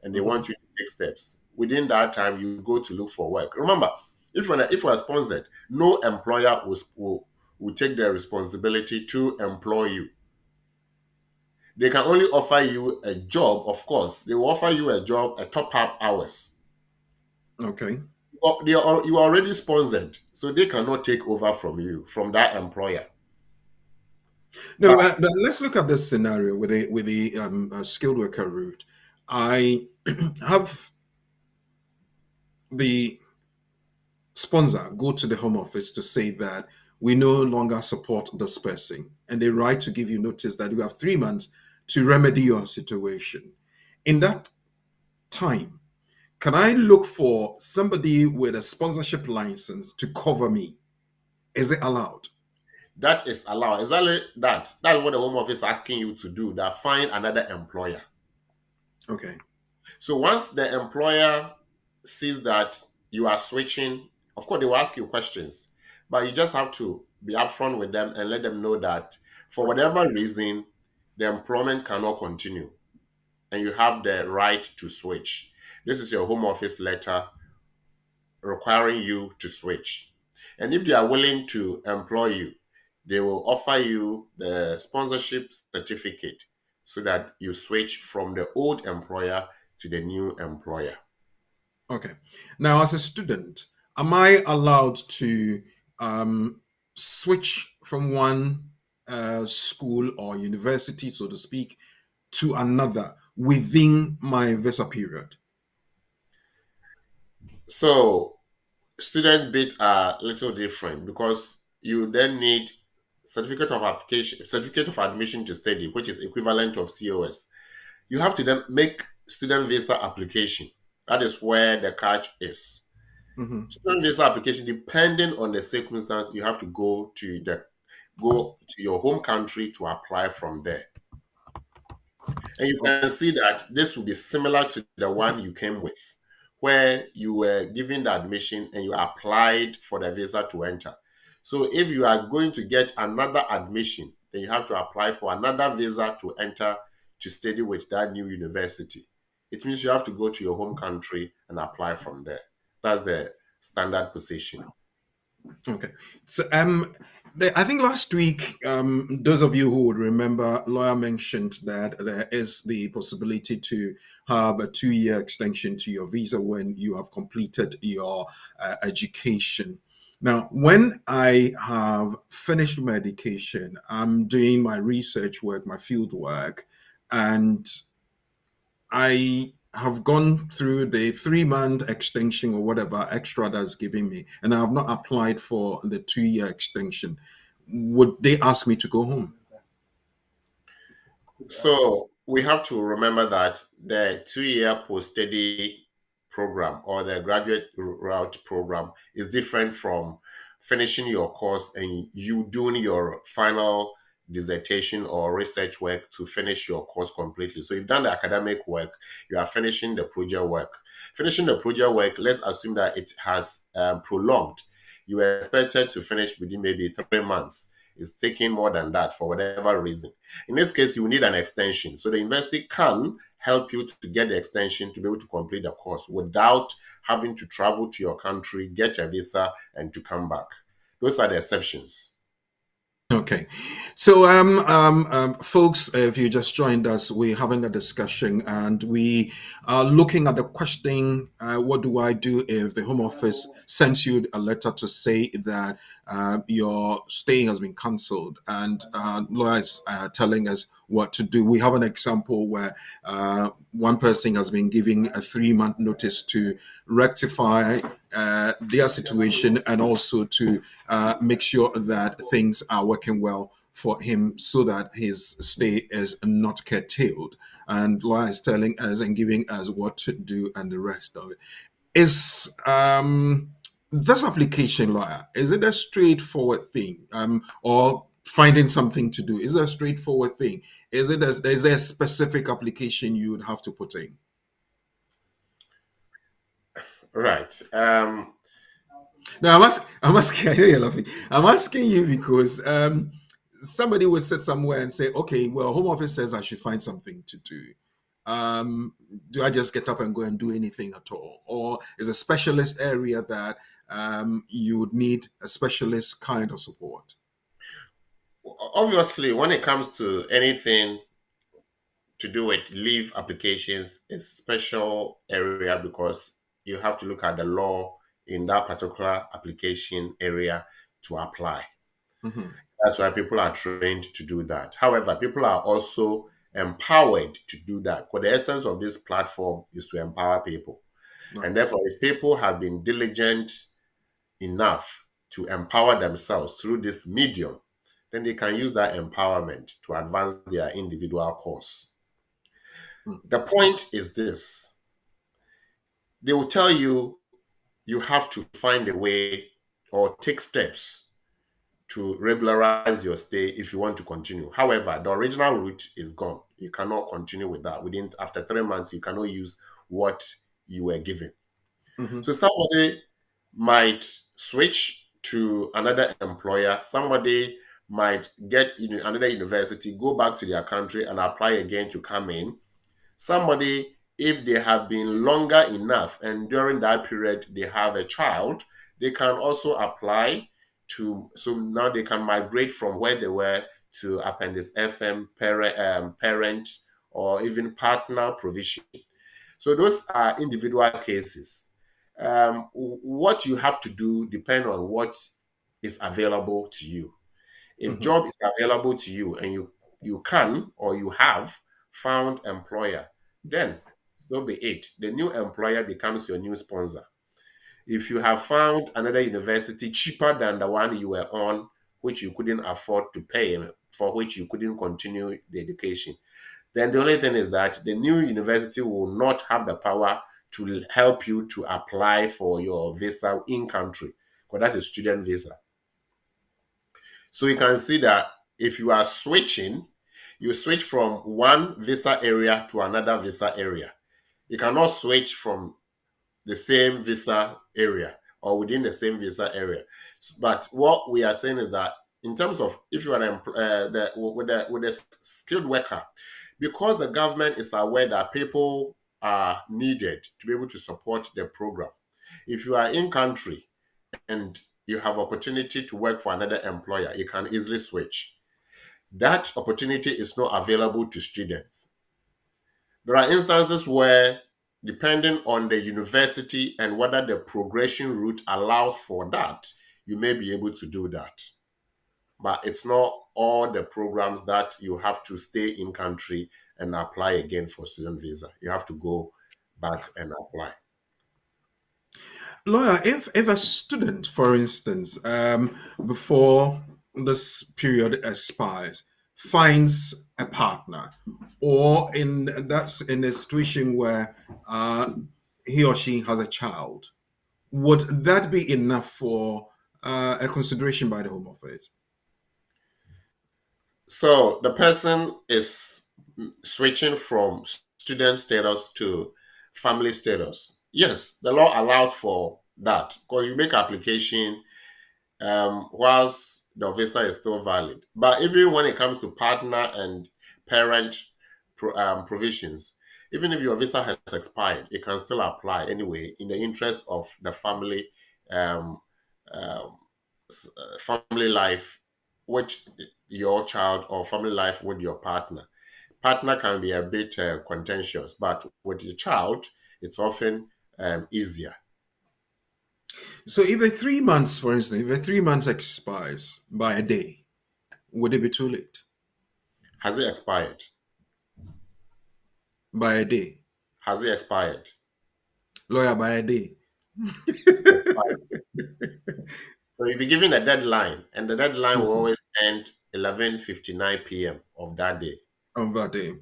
and they Hmm. want you to take steps. Within that time, you go to look for work. Remember, if you are sponsored, no employer will take the responsibility to employ you. They can only offer you a job, of course. They will offer you a job, a top-up hours. Okay. You are already sponsored, so they cannot take over from you, from that employer. No, But now let's look at this scenario with the skilled worker route. I have the sponsor go to the Home Office to say that we no longer support this person, and they write to give you notice that you have 3 months to remedy your situation. In that time, can I look for somebody with a sponsorship license to cover me? Is it allowed? That is allowed. Exactly that. That's what the Home Office is asking you to do. That find another employer. Okay. So once the employer sees that you are switching, of course they will ask you questions, but you just have to be upfront with them and let them know that for whatever reason, the employment cannot continue, and you have the right to switch. This is your Home Office letter requiring you to switch. And if they are willing to employ you, they will offer you the sponsorship certificate so that you switch from the old employer to the new employer. Okay. Now, as a student, am I allowed to switch from one school or university, so to speak, to another within my visa period? So student bits are a little different because you then need certificate of admission to study, which is equivalent of COS. You have to then make student visa application. That is where the catch is. Mhm. Student visa application, depending on the circumstance, you have to go to your home country to apply from there. And you can see that this will be similar to the one you came with, where you were given the admission and you applied for the visa to enter. So if you are going to get another admission, then you have to apply for another visa to enter to study with that new university. It means you have to go to your home country and apply from there. That's the standard position. Okay. So I think last week, those of you who would remember, lawyer mentioned that there is the possibility to have a 2-year extension to your visa when you have completed your education. Now, when I have finished my education, I'm doing my research work, my field work, and I have gone through the 3-month extension or whatever extra that's giving me, and I have not applied for the 2-year extension. Would they ask me to go home? So we have to remember that the 2-year post-study program or the graduate route program is different from finishing your course and you doing your final dissertation or research work to finish your course completely. So you've done the academic work, you are finishing the project work. Finishing the project work, let's assume that it has prolonged. You were expected to finish within maybe 3 months. It's taking more than that for whatever reason. In this case, you need an extension. So the university can help you to get the extension to be able to complete the course without having to travel to your country, get a visa, and to come back. Those are the exceptions. Okay. So, folks, if you just joined us, we're having a discussion and we are looking at the question, what do I do if the Home Office sends you a letter to say that your stay has been cancelled, and lawyers are telling us what to do. We have an example where one person has been giving a 3-month notice to rectify their situation and also to make sure that things are working well for him so that his stay is not curtailed. And lawyer is telling us and giving us what to do and the rest of it. Is this application, lawyer, is it a straightforward thing, or finding something to do? Is it a straightforward thing? Is there a specific application you would have to put in? Right. No, I'm asking. I know you're laughing. I'm asking you because somebody will sit somewhere and say, "Okay, well, Home Office says I should find something to do. Do I just get up and go and do anything at all, or is a specialist area that you would need a specialist kind of support?" Obviously, when it comes to anything to do with leave applications, it's special area because you have to look at the law in that particular application area to apply. Mhm. That's why people are trained to do that. However, people are also empowered to do that. Because the essence of this platform is to empower people. Right. And therefore, if people have been diligent enough to empower themselves through this medium, then they can use that empowerment to advance their individual cause. Mm. The point is this: they will tell you you have to find a way or take steps to regularize your stay if you want to continue. However, the original route is gone. You cannot continue with that. After 3 months, you cannot use what you were given. Mm-hmm. So somebody might switch to another employer. Somebody might get in another university, go back to their country and apply again to come in. Somebody, if they have been longer enough and during that period they have a child, they can also apply so now they can migrate from where they were to Appendix FM, parent, or even partner provision. So those are individual cases. What you have to do depends on what is available to you. If Mm-hmm. job is available to you and you can or you have found employer, then so be it. The new employer becomes your new sponsor. If you have found another university cheaper than the one you were on, which you couldn't afford to pay, for which you couldn't continue the education, then the only thing is that the new university will not have the power to help you to apply for your visa in country, because that is student visa. So you can see that if you are switching, you switch from one visa area to another visa area. You cannot switch from the same visa area or within the same visa area. But what we are saying is that in terms of if you are with a skilled worker, because the government is aware that people are needed to be able to support the program. If you are in country and you have opportunity to work for another employer, you can easily switch. That opportunity is not available to students. There are instances where, depending on the university and whether the progression route allows for that, you may be able to do that. But it's not all the programs that you have to stay in country and apply again for student visa. You have to go back and apply. Lawyer, if a student, for instance, before this period expires, finds a partner, or that's in a situation where he or she has a child, would that be enough for a consideration by the Home Office? So the person is switching from student status to family status. Yes, the law allows for that because you make application whilst the visa is still valid. But even when it comes to partner and parent provisions, even if your visa has expired, you can still apply anyway in the interest of the family um, um, family life with your child or family life with your partner. Partner can be a bit contentious, but with your child, it's often easier. So if the 3 months, for instance, if the 3 months expires by a day, would it be too late? Has it expired? By a day? Has it expired? Lawyer, by a day? Expired. So you'll be given a deadline, and the deadline will always end 11:59 p.m. of that day. On that day.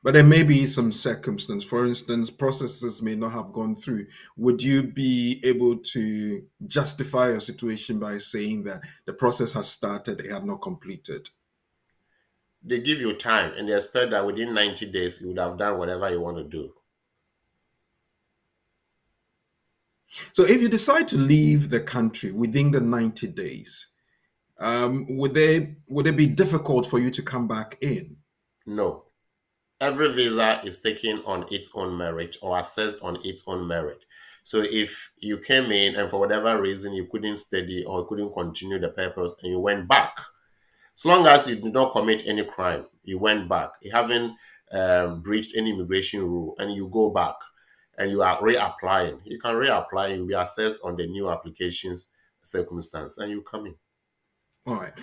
But there may be some circumstance. For instance, processes may not have gone through. Would you be able to justify your situation by saying that the process has started, it had not completed? They give you time, and they expect that within 90 days you would have done whatever you want to do. So if you decide to leave the country within the 90 days, would it be difficult for you to come back in? No. Every visa is taken on its own merit or assessed on its own merit. So if you came in and for whatever reason you couldn't study or couldn't continue the purpose and you went back, as long as you did not commit any crime, you went back, you haven't breached any immigration rule, and you go back and you are reapplying, you can reapply and be assessed on the new application's circumstance and you come in. All right.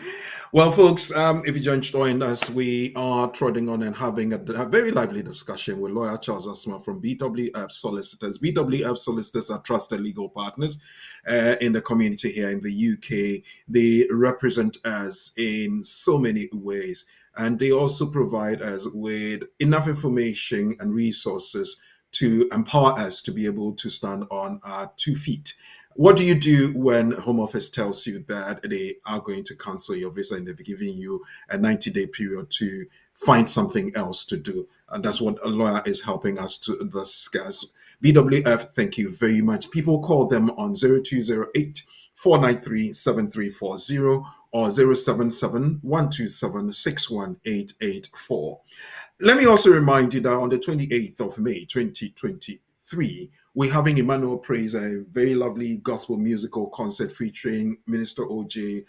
Well, folks, if you just joined us, we are trotting on and having a very lively discussion with lawyer Charles Asmah from BWF Solicitors. BWF Solicitors are trusted legal partners in the community here in the UK. They represent us in so many ways, and they also provide us with enough information and resources to empower us to be able to stand on our 2 feet. What do you do when Home Office tells you that they are going to cancel your visa and they've given you a 90-day period to find something else to do? And that's what a lawyer is helping us to discuss. BWF, thank you very much. People call them on 0208 493 7340 or 077 127 61884. Let me also remind you that on the 28th of May 2023, we're having Emmanuel Praise, a very lovely gospel musical concert featuring Minister OJ,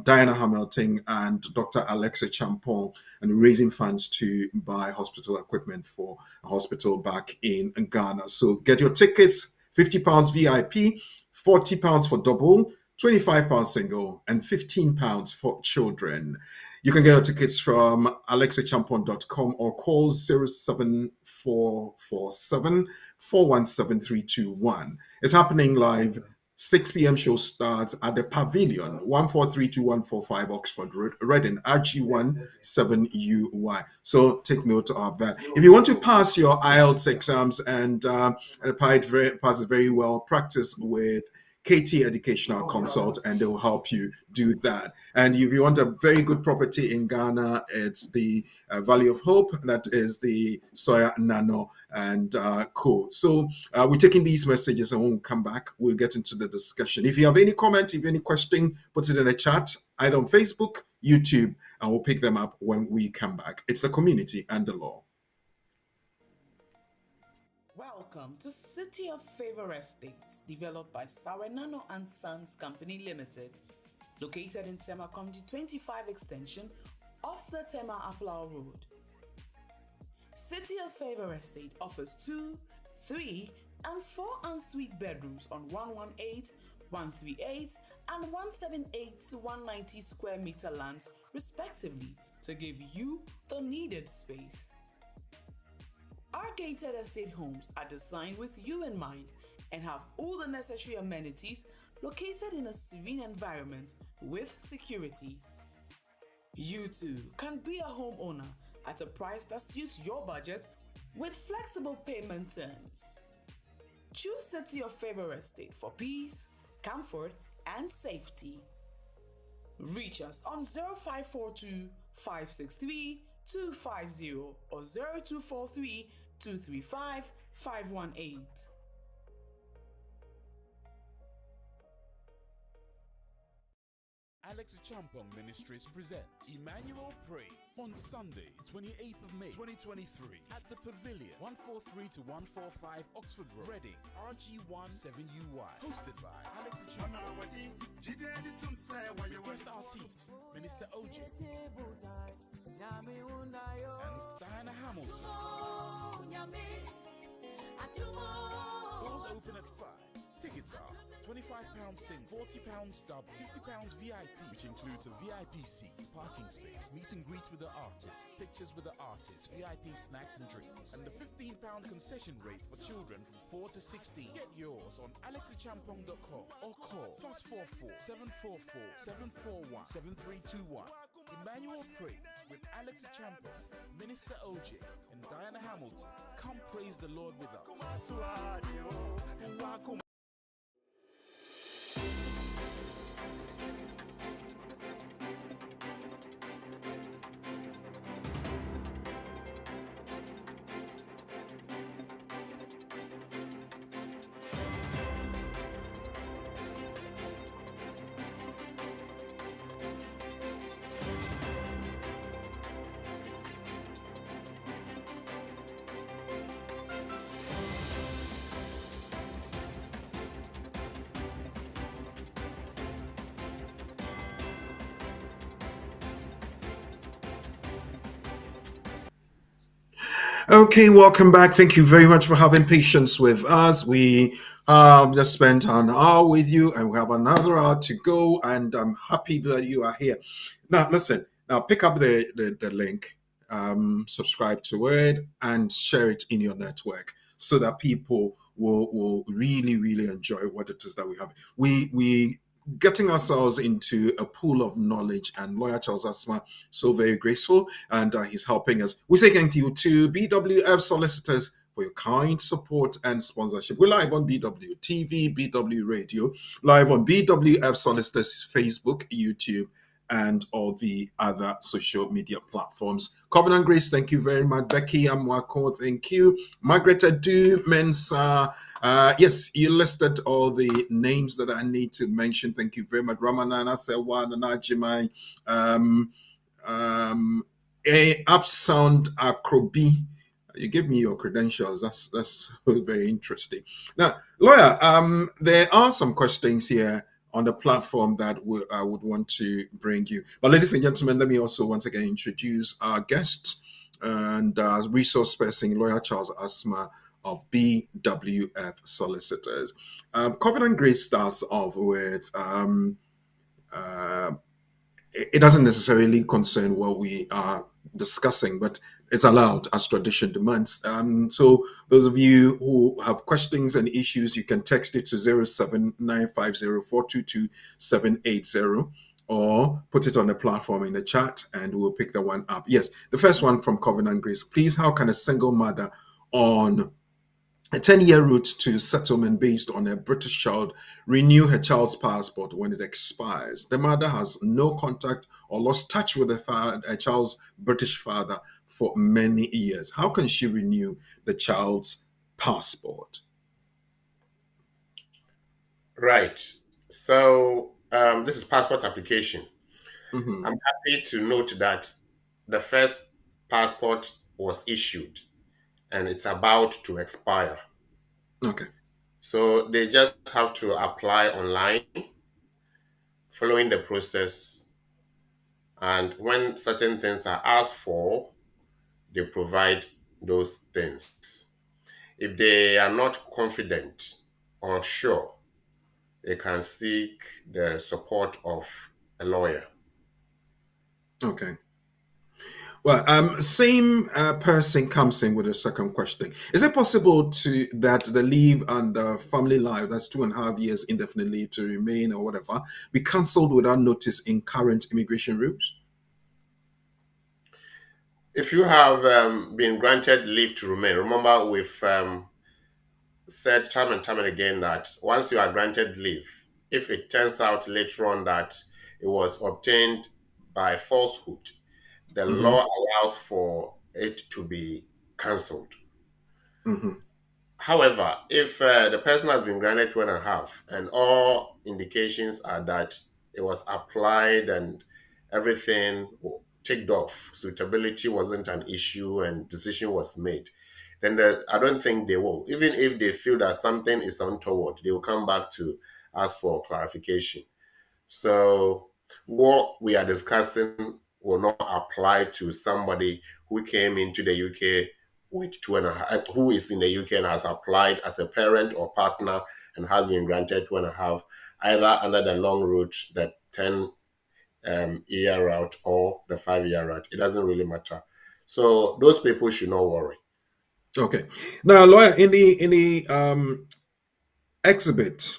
Diana Hamilton, and Dr. Alexa Champong, and raising funds to buy hospital equipment for a hospital back in Ghana. So get your tickets, £50 VIP, £40 for double, £25 single, and £15 for children. You can get your tickets from alexachampon.com or call 07447 417 321. It's happening live. 6 p.m. show starts at the Pavilion, 1432145 Oxford Road, Reading, RG1 7UY. So take note of that. If you want to pass your IELTS exams and pass it very well, practice with KT Educational Consult, and they will help you do that. And if you want a very good property in Ghana, it's the Valley of Hope. That is the Soya Nano and Co. So we're taking these messages, and when we come back, we'll get into the discussion. If you have any comment, if you have any question, put it in the chat, either on Facebook, YouTube, and we'll pick them up when we come back. It's the community and the law. Welcome to City of Favor Estates, developed by Sarenano and Sons Company Limited, located in Tema Community 25 extension off the Tema Aplau Road. City of Favor Estate offers 2, 3, and 4 ensuite bedrooms on 118, 138, and 178 to 190 square meter lands, respectively, to give you the needed space. Our gated estate homes are designed with you in mind and have all the necessary amenities located in a serene environment with security. You too can be a homeowner at a price that suits your budget with flexible payment terms. Choose City of Favor Estate for peace, comfort, and safety. Reach us on 0542 563 250 or 0243 235 518. Alex Champong Ministries presents Emmanuel Praise on Sunday, 28th of May 2023 at the Pavilion, 143 to 145 Oxford Road, Reading, RG1 7UY. Hosted by Alex Champong. Guest artist, Minister OJ and Diana Hamilton. Doors open at 5. Tickets are £25 single, £40 double, £50 VIP, which includes a VIP seat, parking space, meet and greet with the artist, pictures with the artist, VIP snacks and drinks, and the £15 concession rate for children from 4 to 16. Get yours on alexachampong.com or call +44 744 741 7321. Emmanuel Praise with Alex Champong, Minister OJ, and Diana Hamilton. Come praise the Lord with us. Okay, welcome back. Thank you very much for having patience with us. We just spent an hour with you, and we have another hour to go, and I'm happy that you are here. Now, listen, now pick up the link, subscribe to it, and share it in your network so that people will really, really enjoy what it is that we have. We getting ourselves into a pool of knowledge, and Lawyer Charles Asmah, so very graceful, and he's helping us. We say thank you to BWF Solicitors for your kind support and sponsorship. We're live on BWtv, BW Radio, live on BWF Solicitors, Facebook, YouTube, and all the other social media platforms. Covenant Grace, thank you very much. Becky Amwako, thank you. Margaret Adu Mensa, yes, you listed all the names that I need to mention. Thank you very much. Ramanana Sewa, Nanajimai, Upsound Akrobi. You give me your credentials. That's very interesting. Now, lawyer, there are some questions here on the platform that I would want to bring you. But ladies and gentlemen, let me also once again introduce our guests and resource person, Lawyer Charles Asmah of BWF Solicitors. Covenant Grace starts off with it doesn't necessarily concern what we are discussing, but it's allowed as tradition demands. So those of you who have questions and issues, you can text it to 07950422780 or put it on the platform in the chat and we'll pick the one up. Yes, the first one from Covenant Grace. Please, how can a single mother on a 10-year route to settlement based on a British child renew her child's passport when it expires? The mother has no contact or lost touch with her child's British father for many years. How can she renew the child's passport? Right. So this is passport application. Mm-hmm. I'm happy to note that the first passport was issued and it's about to expire. Okay. So they just have to apply online, following the process. And when certain things are asked for, they provide those things. If they are not confident or sure, they can seek the support of a lawyer. Okay. Well, same person comes in with a second question. Is it possible that the leave and family life, that's 2.5 years indefinite leave to remain or whatever, be cancelled without notice in current immigration rules? If you have been granted leave to remain, remember we've said time and time and again that once you are granted leave, if it turns out later on that it was obtained by falsehood, the Mm-hmm. law allows for it to be cancelled. Mm-hmm. However, if the person has been granted 2.5 and all indications are that it was applied and everything ticked off, suitability wasn't an issue and decision was made, then I don't think they will. Even if they feel that something is untoward, they will come back to ask for clarification. So what we are discussing will not apply to somebody who came into the UK with 2.5, who is in the UK and has applied as a parent or partner and has been granted 2.5, either under the long route, the 10-year route or the 5-year route. It doesn't really matter. So those people should not worry. Okay. Now, lawyer, in the exhibit,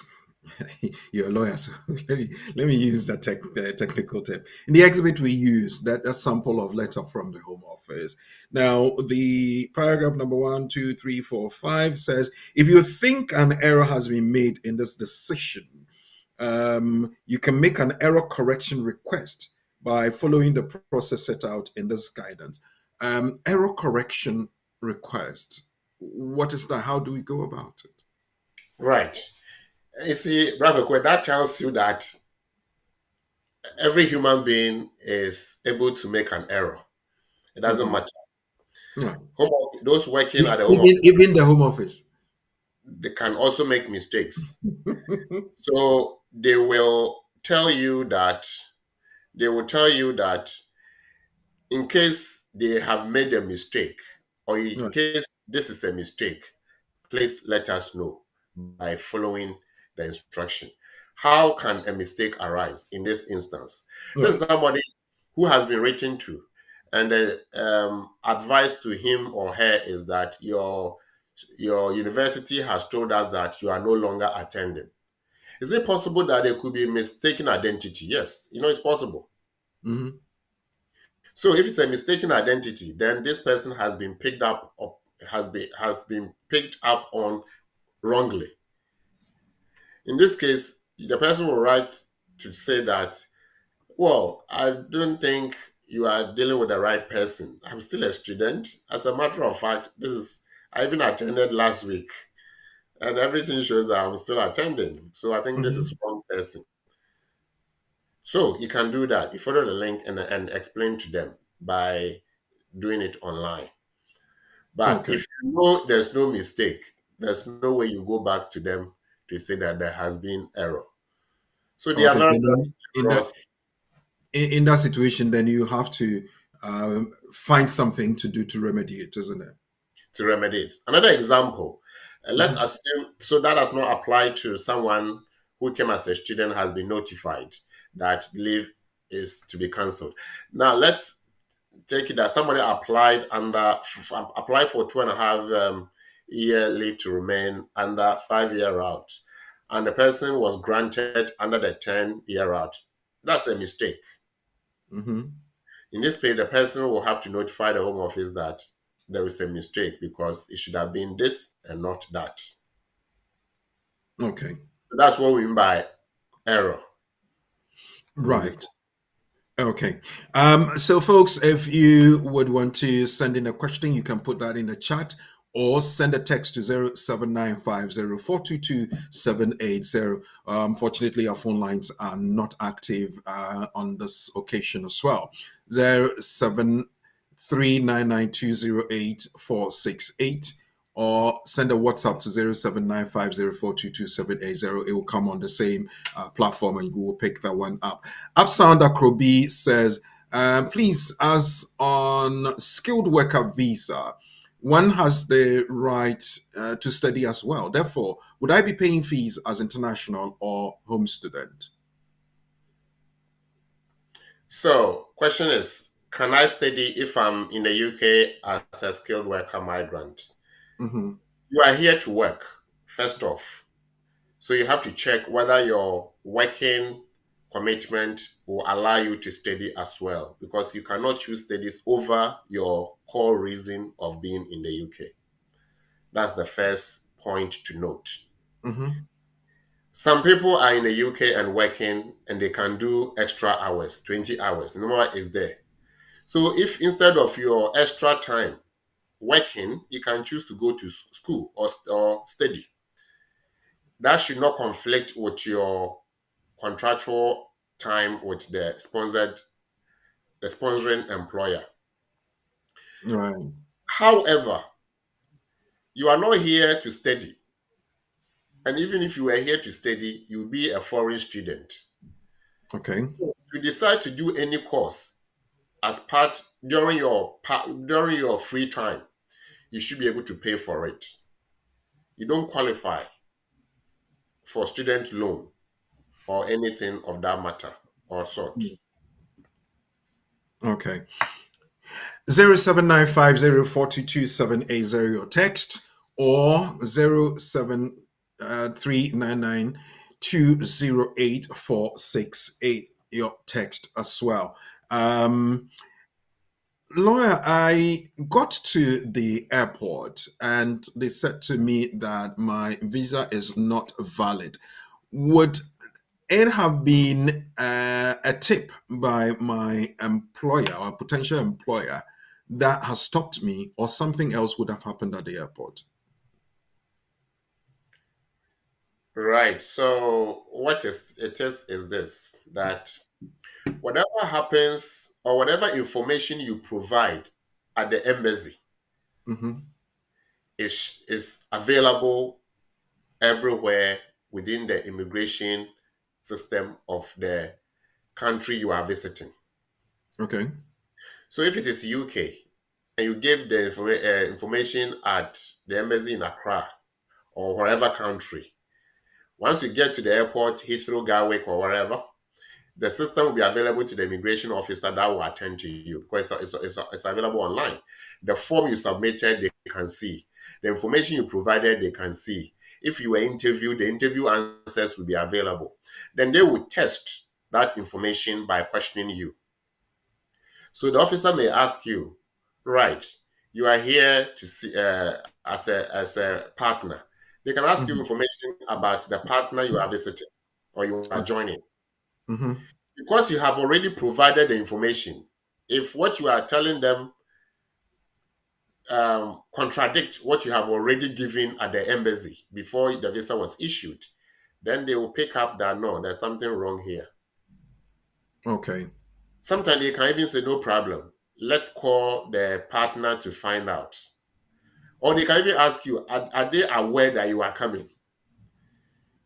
you're a lawyer, so let me use that technical term. In the exhibit we use that sample of letter from the Home Office. Now, the paragraph number 1, 2, 3, 4, 5 says, if you think an error has been made in this decision, you can make an error correction request by following the process set out in this guidance. Error correction request, what is that? How do we go about it? Right. You see, Brother Kwe, that tells you that every human being is able to make an error. It doesn't matter. Yeah. Those working at the Home Office, Even the Home Office, they can also make mistakes. So they will tell you that in case they have made a mistake or in right. case this is a mistake, please let us know by following the instruction. How can a mistake arise in this instance? Right. This is somebody who has been written to, and the advice to him or her is that your university has told us that you are no longer attending. Is it possible that there could be mistaken identity? Yes, it's possible. Mm-hmm. So if it's a mistaken identity, then this person has been picked up has been picked up on wrongly. In this case, the person will write to say that, well, I don't think you are dealing with the right person. I'm still a student. As a matter of fact, I even attended last week, and everything shows that I'm still attending. So I think this Hmm. is wrong person. So you can do that. You follow the link and explain to them by doing it online. But Okay. if you know there's no mistake, there's no way you go back to them to say that there has been error. So they are Okay. very, So very then, generous in that situation, then you have to find something to do to remedy it, isn't it? to remedy it. Another example, let's Hmm. assume, so that has not applied to someone who came as a student has been notified that leave is to be cancelled. Now let's take it that somebody applied for 2.5 year leave to remain under 5-year route, and the person was granted under the 10-year route. That's a mistake. Hmm. In this case, the person will have to notify the Home Office that there is a mistake because it should have been this and not that. Okay. So that's what we mean by error in this. Right. Okay. So, folks, if you would want to send in a question, you can put that in the chat or send a text to 07950422 Unfortunately, our phone lines are not active on this occasion as well. 07399208 or send a WhatsApp to 07950422 It will come on the same platform and you will pick that one up. Upsound Akrobi says, please, as on skilled worker visa, one has the right to study as well. Therefore, would I be paying fees as international or home student? So, question is, can I study if I'm in the UK as a skilled worker migrant? Hmm. You are here to work, first off. So you have to check whether your working commitment will allow you to study as well, because you cannot choose studies over your core reason of being in the UK. That's the first point to note. Hmm. Some people are in the UK and working and they can do extra hours, 20 hours. The number is there. So if instead of your extra time working, you can choose to go to school or study. That should not conflict with your contractual time with the sponsoring employer. Right. However, you are not here to study. And even if you were here to study, you'll be a foreign student. Okay. If you decide to do any course as part during your free time, you should be able to pay for it. You don't qualify for student loan or anything of that matter or sort. Okay. 07950422 or text or 07399208468 your text as well. Lawyer, I got to the airport and they said to me that my visa is not valid. Would it have been a tip by my employer or potential employer that has stopped me, or something else would have happened at the airport? Right. So what is this, that whatever happens or whatever information you provide at the embassy Hmm. is available everywhere within the immigration system of the country you are visiting. Okay. So if it is UK and you give the information at the embassy in Accra or wherever country, once you get to the airport, Heathrow, Gatwick, or wherever, the system will be available to the immigration officer that will attend to you because it's available online. The form you submitted, they can see. The information you provided, they can see. If you were interviewed, the interview answers will be available. Then they will test that information by questioning you. So the officer may ask you, right, you are here to see as a partner. They can ask you Mm-hmm. information about the partner you are visiting or you are Okay. joining. Mm-hmm. Because you have already provided the information, if what you are telling them contradict what you have already given at the embassy before the visa was issued, then they will pick up that no, there's something wrong here. Okay. Sometimes they can even say, no problem. Let's call the partner to find out. Or they can even ask you, are they aware that you are coming?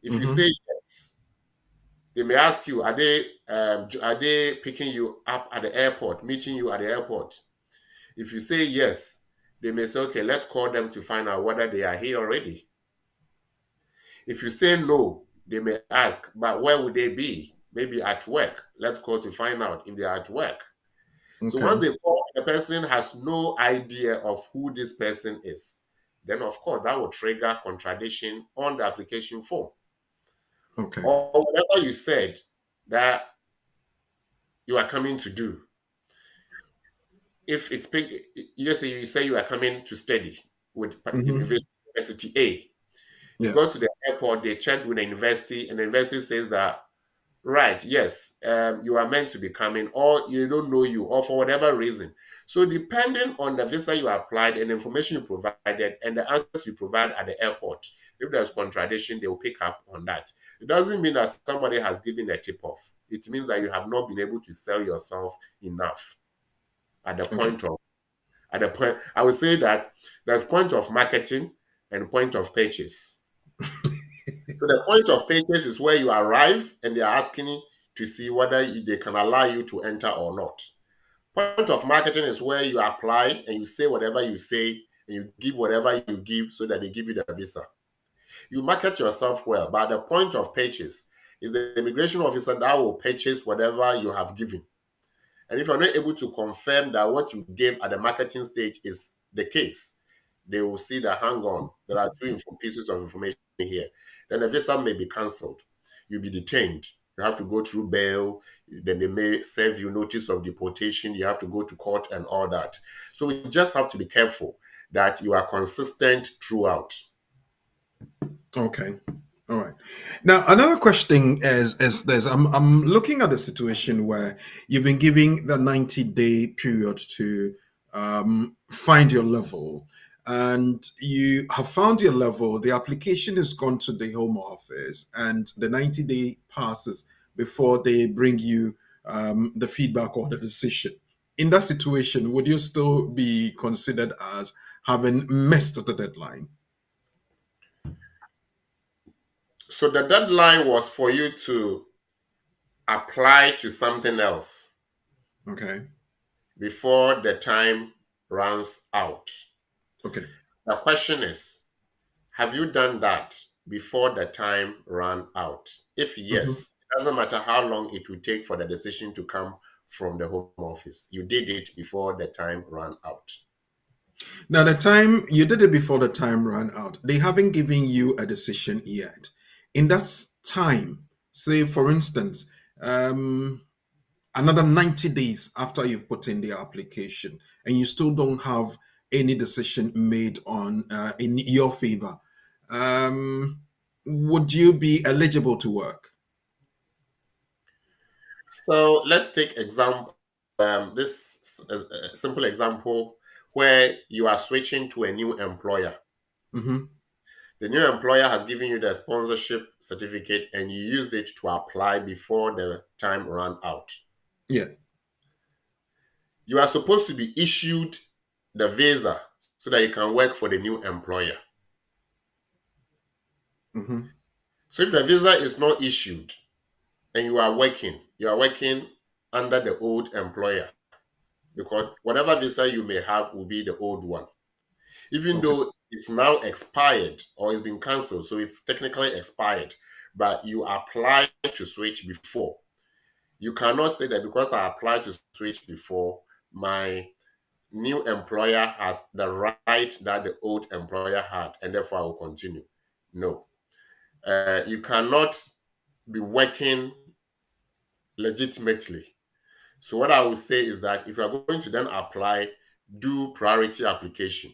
If you say Mm-hmm. yes, they may ask you, are they picking you up at the airport, meeting you at the airport? If you say yes, they may say, okay, let's call them to find out whether they are here already. If you say no, they may ask, but where would they be? Maybe at work. Let's call to find out if they are at work. So Okay. once they call, the person has no idea of who this person is. Then, of course, that will trigger contradiction on the application form. Okay. Or whatever you said that you are coming to do. If it's you say you are coming to study with Mm-hmm. University A, you Yeah. go to the airport, they check with the university, and the university says that, right, yes, you are meant to be coming, or you don't know you, or for whatever reason. So depending on the visa you applied and the information you provided and the answers you provide at the airport, if there's contradiction, they will pick up on that. It doesn't mean that somebody has given a tip off. It means that you have not been able to sell yourself enough at the Okay. point of I would say that there's point of marketing and point of purchase. So the point of purchase is where you arrive and they are asking you to see whether they can allow you to enter or not. Point of marketing is where you apply and you say whatever you say and you give whatever you give so that they give you the visa. You market yourself well, but the point of purchase is the immigration officer that will purchase whatever you have given. And if you're not able to confirm that what you gave at the marketing stage is the case, they will see that, hang on, there are pieces of information here. Then the visa may be cancelled. You'll be detained. You have to go through bail. Then they may serve you notice of deportation. You have to go to court and all that. So we just have to be careful that you are consistent throughout. Okay. All right. Now another question is this. I'm looking at the situation where you've been giving the 90-day period to find your level, and you have found your level. The application has gone to the Home Office, and the 90-day passes before they bring you the feedback or the decision. In that situation, would you still be considered as having missed the deadline? So the deadline was for you to apply to something else Okay. before the time runs out. Okay. The question is, have you done that before the time ran out? If Mhm. yes, it doesn't matter how long it will take for the decision to come from the Home Office. You did it before the time ran out. Now, the time you did it before the time ran out, they haven't given you a decision yet. In that time, say for instance, another 90 days after you've put in the application, and you still don't have any decision made on in your favor, um, would you be eligible to work? So let's take this simple example where you are switching to a new employer. Hmm. The new employer has given you the sponsorship certificate and you used it to apply before the time ran out. Yeah. You are supposed to be issued the visa so that you can work for the new employer. Hmm. So if the visa is not issued and you are working under the old employer because whatever visa you may have will be the old one. Even Okay. though it's now expired or it's been cancelled, so it's technically expired, but you applied to switch before. You cannot say that because I applied to switch before, my new employer has the right that the old employer had, and therefore I will continue. No. You cannot be working legitimately. So what I would say is that if you are going to then apply do priority application.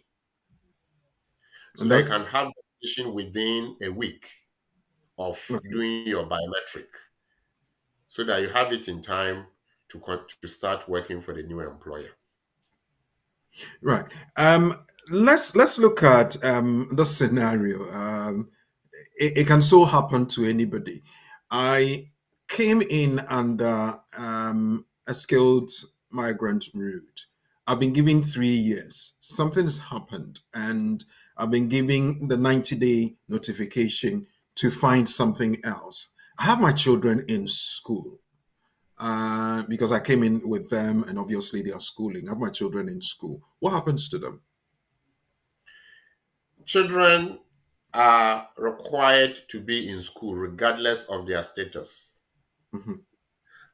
So And that you that, can have the decision within a week of okay. doing your biometric, so that you have it in time to start working for the new employer. Right. Let's look at the scenario. It can so happen to anybody. I came in under a skilled migrant route. I've been given 3 years. Something has happened, and I've been giving the 90-day notification to find something else. I have my children in school because I came in with them, and obviously they are schooling. I have my children in school. What happens to them? Children are required to be in school regardless of their status, Mhm.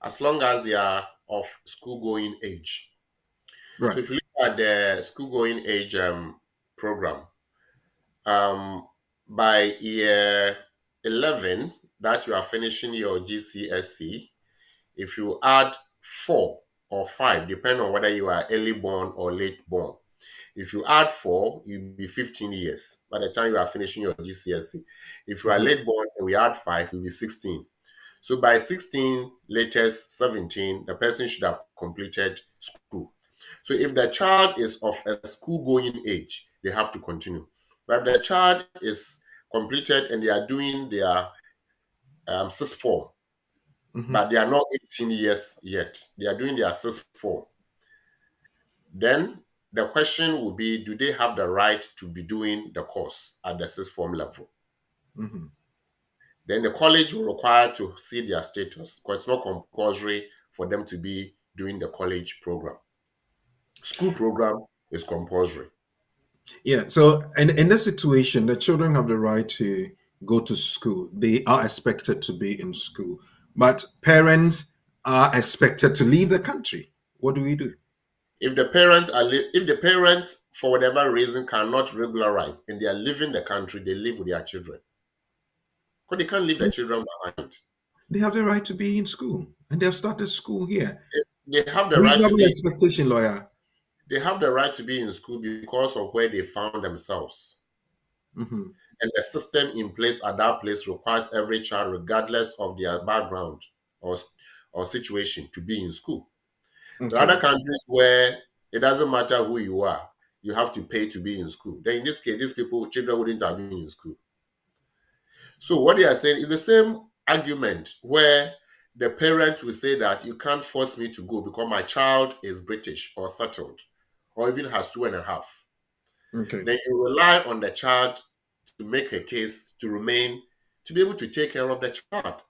as long as they are of school going age. So Right. if you look at the school going age program, um, by year 11 that you are finishing your GCSE, if you add 4 or 5, depending on whether you are early born or late born, if you add 4, you'll be 15 years by the time you are finishing your GCSE. If you are Mhm. late born and we add 5, you'll be 16. So by 16, latest 17, the person should have completed school. So if the child is of a school going age, they have to continue. But if the child is completed and they are doing their sixth form, Mhm. but they are not 18 years yet, they are doing their sixth form, then the question would be, do they have the right to be doing the course at the sixth form level? Mhm. Then the college will require to see their status, because it's not compulsory for them to be doing the college program. School program is compulsory. Yeah. So, in this situation, the children have the right to go to school. They are expected to be in school, but parents are expected to leave the country. What do we do? If the parents for whatever reason cannot regularize and they are leaving the country, they live with their children. Because they can't leave the children behind. They have the right to be in school, and they have started school here. They have the right to Reasonable be expectation, lawyer. they have the right to be in school because of where they found themselves. Hmm. And the system in place at that place requires every child, regardless of their background or, or situation, to be in school. So Okay. other countries where it doesn't matter who you are, you have to pay to be in school. Then in this case, these people, children wouldn't have been in school. So what they are saying is the same argument where the parent will say that you can't force me to go because my child is British or settled or even has 2.5. Okay. Then you rely on the child to make a case to remain, to be able to take care of the child.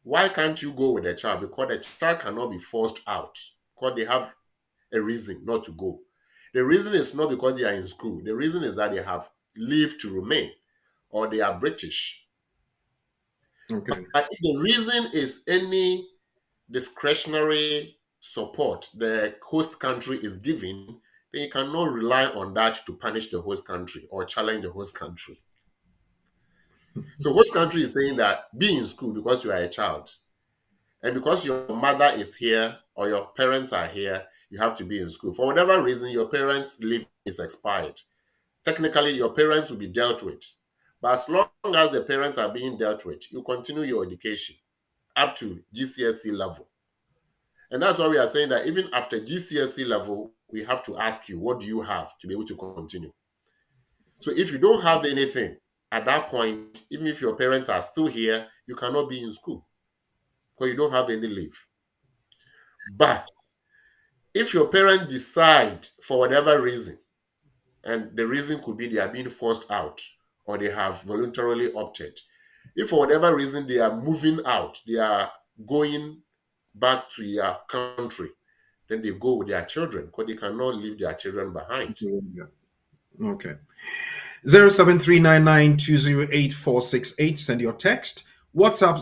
Why can't you go with the child? Because the child cannot be forced out because they have a reason not to go. The reason is not because they are in school. The reason is that they have leave to remain or they are British. Okay. But if the reason is any discretionary support the host country is giving, then you cannot rely on that to punish the host country or challenge the host country. So host country is saying that be in school because you are a child. And because your mother is here or your parents are here, you have to be in school. For whatever reason, your parents' leave is expired. Technically, your parents will be dealt with. But as long as the parents are being dealt with, you continue your education up to GCSE level. And that's why we are saying that even after GCSE level, we have to ask you, what do you have to be able to continue? So if you don't have anything at that point, even if your parents are still here, you cannot be in school because you don't have any leave. But if your parents decide for whatever reason, and the reason could be they are being forced out or they have voluntarily opted, if for whatever reason they are moving out, they are going back to their country, then they go with their children because they cannot leave their children behind. Yeah. Okay. 0739920848. Send your text. WhatsApp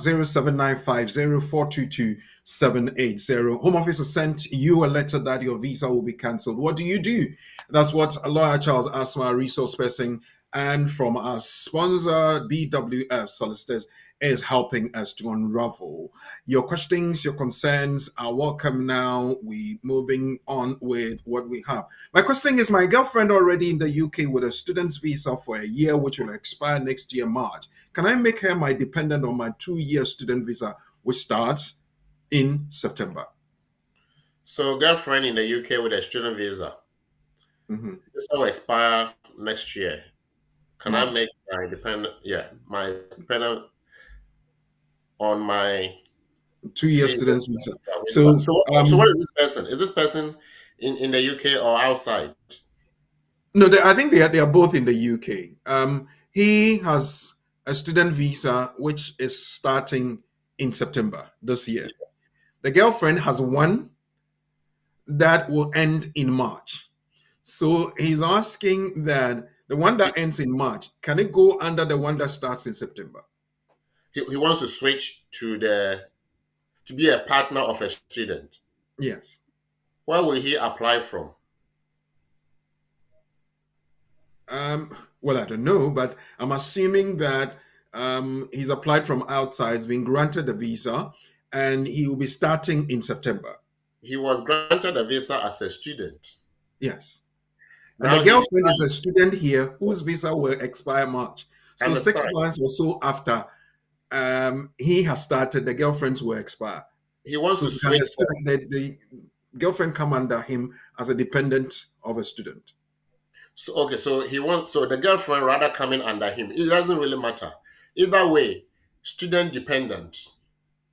07950422-780. Home Office has sent you a letter that your visa will be cancelled. What do you do? That's what lawyer Charles Asmah, resource person, and from our sponsor BWF Solicitors is helping us to unravel. Your questions, your concerns are welcome now. We moving on with what we have. My question is, my girlfriend already in the UK with a student's visa for a year, which will expire next year, March. Can I make her my dependent on my 2-year student visa, which starts in September? So, girlfriend in the UK with a student visa. Mm-hmm. This will expire next year. Can I March. make my dependent? Yeah, my dependent on my 2-year 2 years student's visa. visa. So, So what is this person? Is this person in the UK or outside? no, I think they are both in the UK. He has a student visa which is starting in September this year. The girlfriend has one that will end in March. So he's asking that the one that ends in March, can it go under the one that starts in September? He wants to switch to be a partner of a student. Yes. Where will he apply from? Well, I don't know, but I'm assuming that he's applied from outside, he's been granted the visa, and he will be starting in September. He was granted a visa as a student. Yes. And the Now he girlfriend is decides a student here whose visa will expire March. to So six understand. months or so after he has started, the girlfriend's will expire. He wants So to can switch. the girlfriend come under him as a dependent of a student? So okay, so the girlfriend rather coming under him. It doesn't really matter. Either way, student dependent.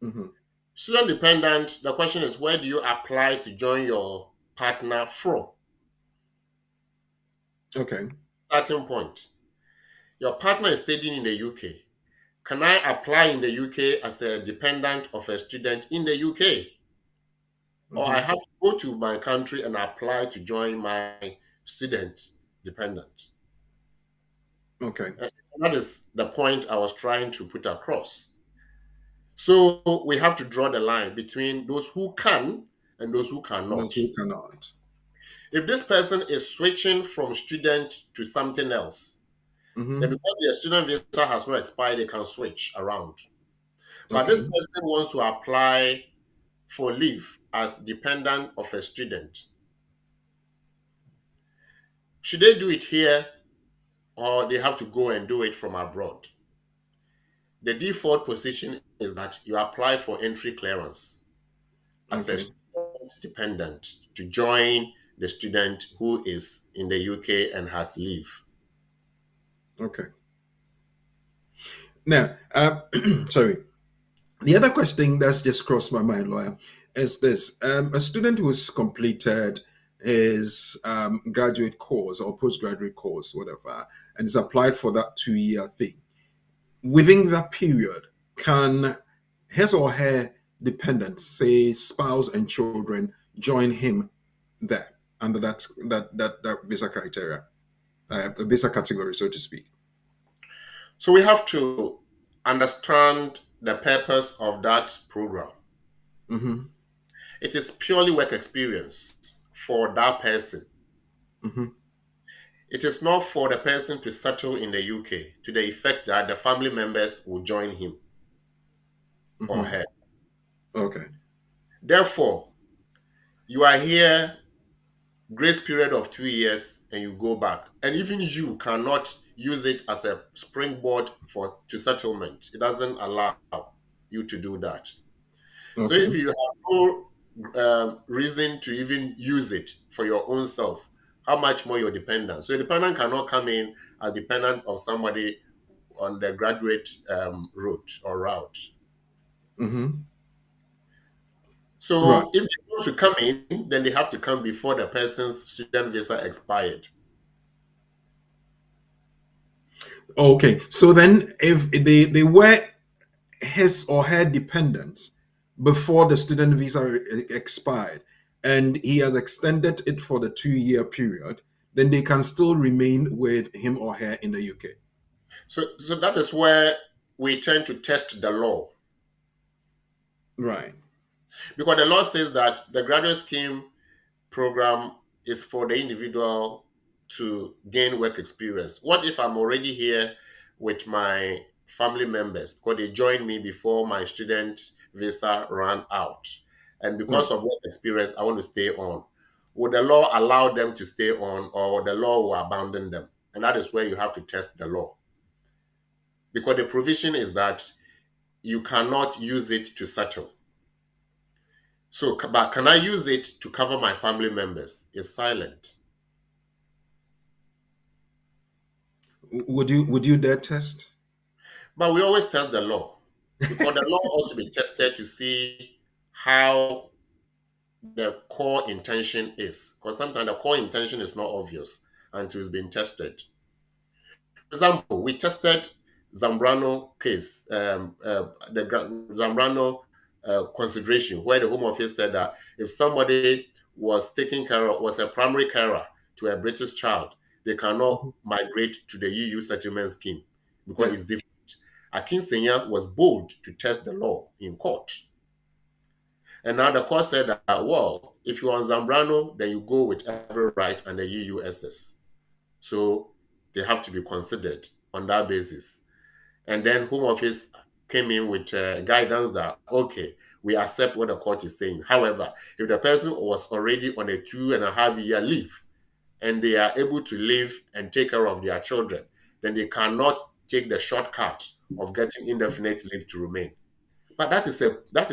Mm-hmm. Student dependent, the question is, where do you apply to join your partner from? Okay. Starting point. Your partner is studying in the UK. Can I apply in the UK as a dependent of a student in the UK? Or I Mm-hmm. have to go to my country and apply to join my student dependent? Okay. That is the point I was trying to put across. So we have to draw the line between those who can and those who cannot. Those who cannot. If this person is switching from student to something else, then Mm-hmm. because their student visa has not expired, they can switch around. But this Okay. person wants to apply for leave as dependent of a student. Should they do it here or they have to go and do it from abroad? The default position is that you apply for entry clearance as a Okay. student dependent to join the student who is in the UK and has leave. Okay. Now, sorry. The other question that's just crossed my mind, lawyer, is this: a student who's completed his graduate course or postgraduate course, whatever, and is applied for that 2-year thing. Within that period, can his or her dependents, say spouse and children, join him there under that visa criteria, the visa category, so to speak? So we have to understand the purpose of that program. Mm-hmm. It is purely work experience for that person. Mm-hmm. It is not for the person to settle in the UK to the effect that the family members will join him or Mm-hmm. her. Okay. Therefore, you are here, grace period of 2 years, and you go back. And even you cannot use it as a springboard to settlement. It doesn't allow you to do that. So Okay. if you have no reason to even use it for your own self, how much more your dependent? So your dependent cannot come in as dependent of somebody on the graduate route or route. Mm-hmm. Right. So if they want to come in, then they have to come before the person's student visa expired. Okay. So then, if they were his or her dependents before the student visa expired, and he has extended it for the 2-year period, then they can still remain with him or her in the UK. So that is where we tend to test the law. Right. Because the law says that the graduate scheme program is for the individual to gain work experience. What if I'm already here with my family members because they joined me before my student visa ran out. And because Right. of what experience, I want to stay on. Would the law allow them to stay on, or the law will abandon them? And that is where you have to test the law. Because the provision is that you cannot use it to settle. So, but can I use it to cover my family members? It's silent. Would you dare test? But we always test the law because the law ought to be tested to see how the core intention is. Because sometimes the core intention is not obvious until it's been tested. For example, we tested Zambrano case, Zambrano consideration, where the Home Office said that if somebody was taking care of, was a primary carer to a British child, they cannot Mhm. migrate to the EU settlement scheme because Yeah. it's different. Akin Senya was bold to test the law in court. And now the court said that, well, if you're on Zambrano, then you go with every right and the EUSS. So they have to be considered on that basis. And then Home Office came in with guidance that, okay, we accept what the court is saying. However, if the person was already on a 2.5 year leave and they are able to live and take care of their children, then they cannot take the shortcut of getting indefinite leave to remain. But that is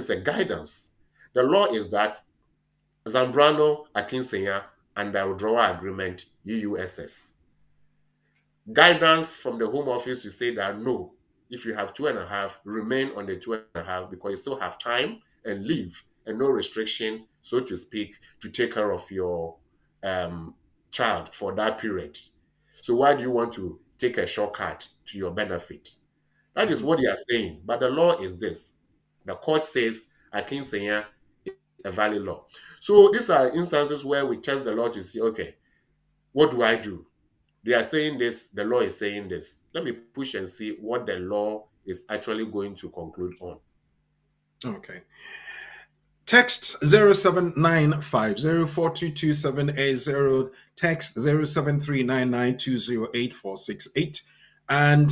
a guidance. The law is that Zambrano, Akinsenya, and the withdrawal agreement, UUSS. Guidance from the Home Office to say that no, if you have 2.5, remain on the 2.5 because you still have time and leave and no restriction, so to speak, to take care of your um, child for that period. So why do you want to take a shortcut to your benefit? That is Mhm. what they are saying. But the law is this. The court says Akinsenya is a valid law. So these are instances where we test the law to see, okay, what do I do? They are saying this, the law is saying this. Let me push and see what the law is actually going to conclude on. Okay. Text 0795042278, text 0739920846, and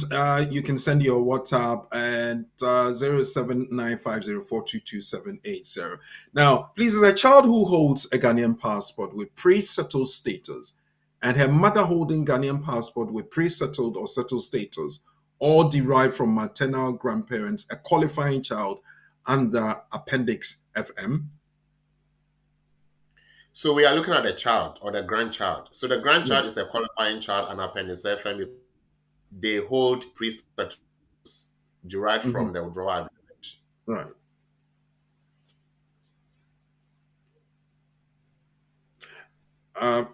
you can send your WhatsApp at 0795042278. Now, please, as a child who holds a Ghanaian passport with pre-settled status and her mother holding Ghanaian passport with pre-settled or settled status, all derived from maternal grandparents, a qualifying child under Appendix FM. So we are looking at the child or the grandchild. So the Yeah. grandchild is a qualifying child and appendix FM. They hold pre-settled derived Mhm. from the withdrawal agreement. Right. Um,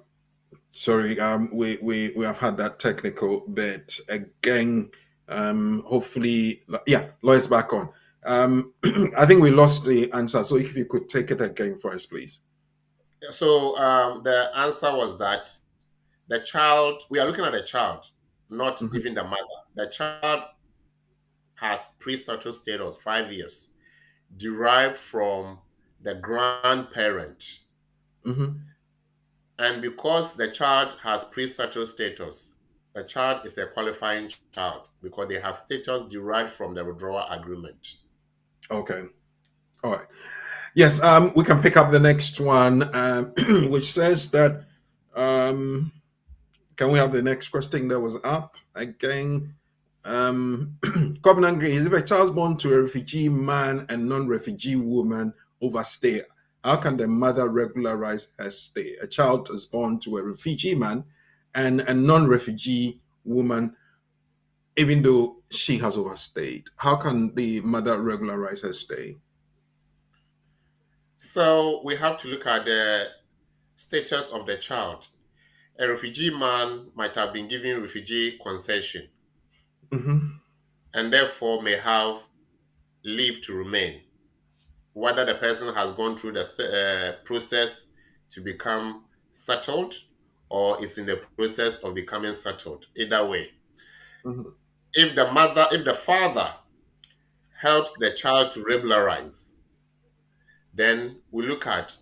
Sorry. We have had that technical bit again. Hopefully, yeah. Lois back on. I think we lost the answer. So if you could take it again for us, please. So the answer was that the child, we are looking at the child, not Mhm. even the mother. The child has pre-settled status 5 years, derived from the grandparent. Mhm. And because the child has pre-settled status, the child is a qualifying child because they have status derived from the withdrawal agreement. Okay. All right. Yes. We can pick up the next one, which says that. Um, Can we have the next question that was up again? Covenant Green, if a child is born to a refugee man and non-refugee woman overstay, how can the mother regularize her stay? A child is born to a refugee man and a non-refugee woman, even though she has overstayed. How can the mother regularize her stay? So we have to look at the status of the child. A refugee man might have been given refugee concession Mm-hmm. and therefore may have leave to remain. Whether the person has gone through the process to become settled or is in the process of becoming settled. Either way, Mm-hmm. if the father helps the child to regularize, then we look at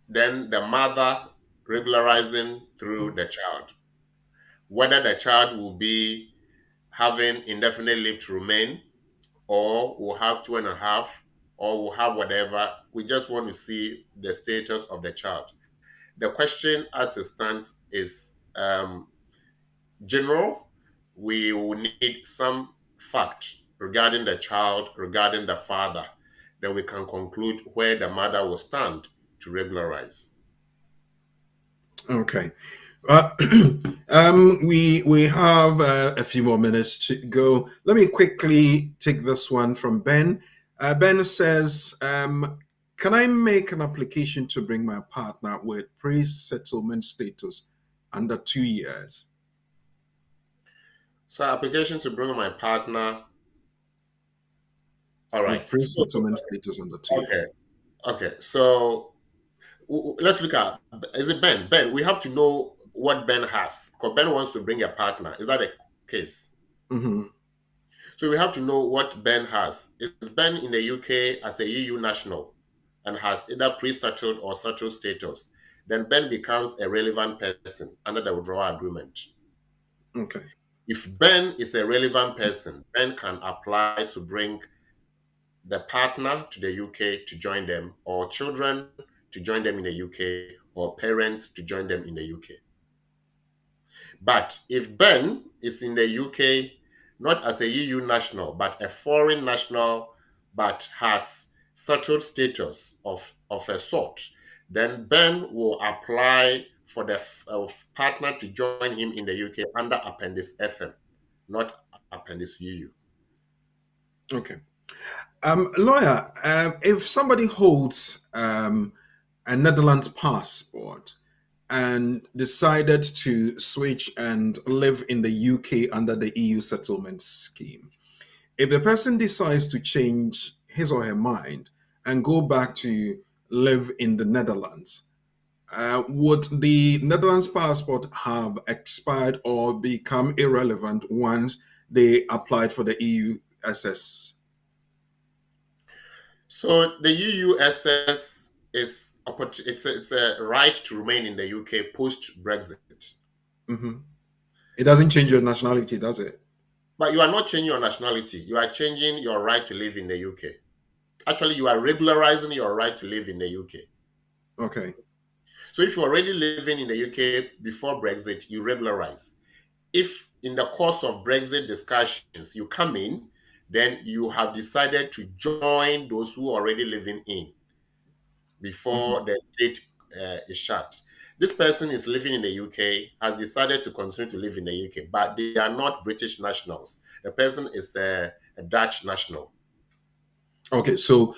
then the mother regularizing through the child. Whether the child will be having indefinite leave to remain, or will have 2.5, or will have whatever. We just want to see the status of the child. The question as it stands is general. We will need some fact regarding the child, regarding the father. Then we can conclude where the mother will stand to regularize. Okay. Uh, we have a few more minutes to go. Let me quickly take this one from Ben. Ben says, "Can I make an application to bring my partner with pre-settlement status under 2 years?" So application to bring my partner. All With right. So pre-settlement status under 2 years. okay, okay. So let's look at, is it Ben? Ben, we have to know what Ben has. Because Ben wants to bring a partner. Is that the case? Hmm. So we have to know what Ben has. Is Ben in the UK as a EU national and has either pre-settled or settled status? Then Ben becomes a relevant person under the withdrawal agreement. Okay. If Ben is a relevant person, Ben can apply to bring the partner to the UK to join them, or children to join them in the UK, or parents to join them in the UK. But if Ben is in the UK, not as a EU national, but a foreign national, but has settled status of a sort, then Ben will apply for the partner to join him in the UK under Appendix FM, not Appendix UU. Okay. Lawyer, if somebody holds a Netherlands passport and decided to switch and live in the UK under the EU settlement scheme, if the person decides to change his or her mind and go back to live in the Netherlands, would the Netherlands passport have expired or become irrelevant once they applied for the EUSS? So the UUSS is it's a right to remain in the UK post Brexit. Hmm. It doesn't change your nationality, does it? But you are not changing your nationality. You are changing your right to live in the UK. Actually, you are regularizing your right to live in the UK. Okay. So if you're already living in the UK before Brexit, you regularize. If in the course of Brexit discussions you come in, then you have decided to join those who are already living in Mhm. before the gate is shut. This person is living in the UK, has decided to continue to live in the UK, but they are not British nationals. The person is a Dutch national. Okay, so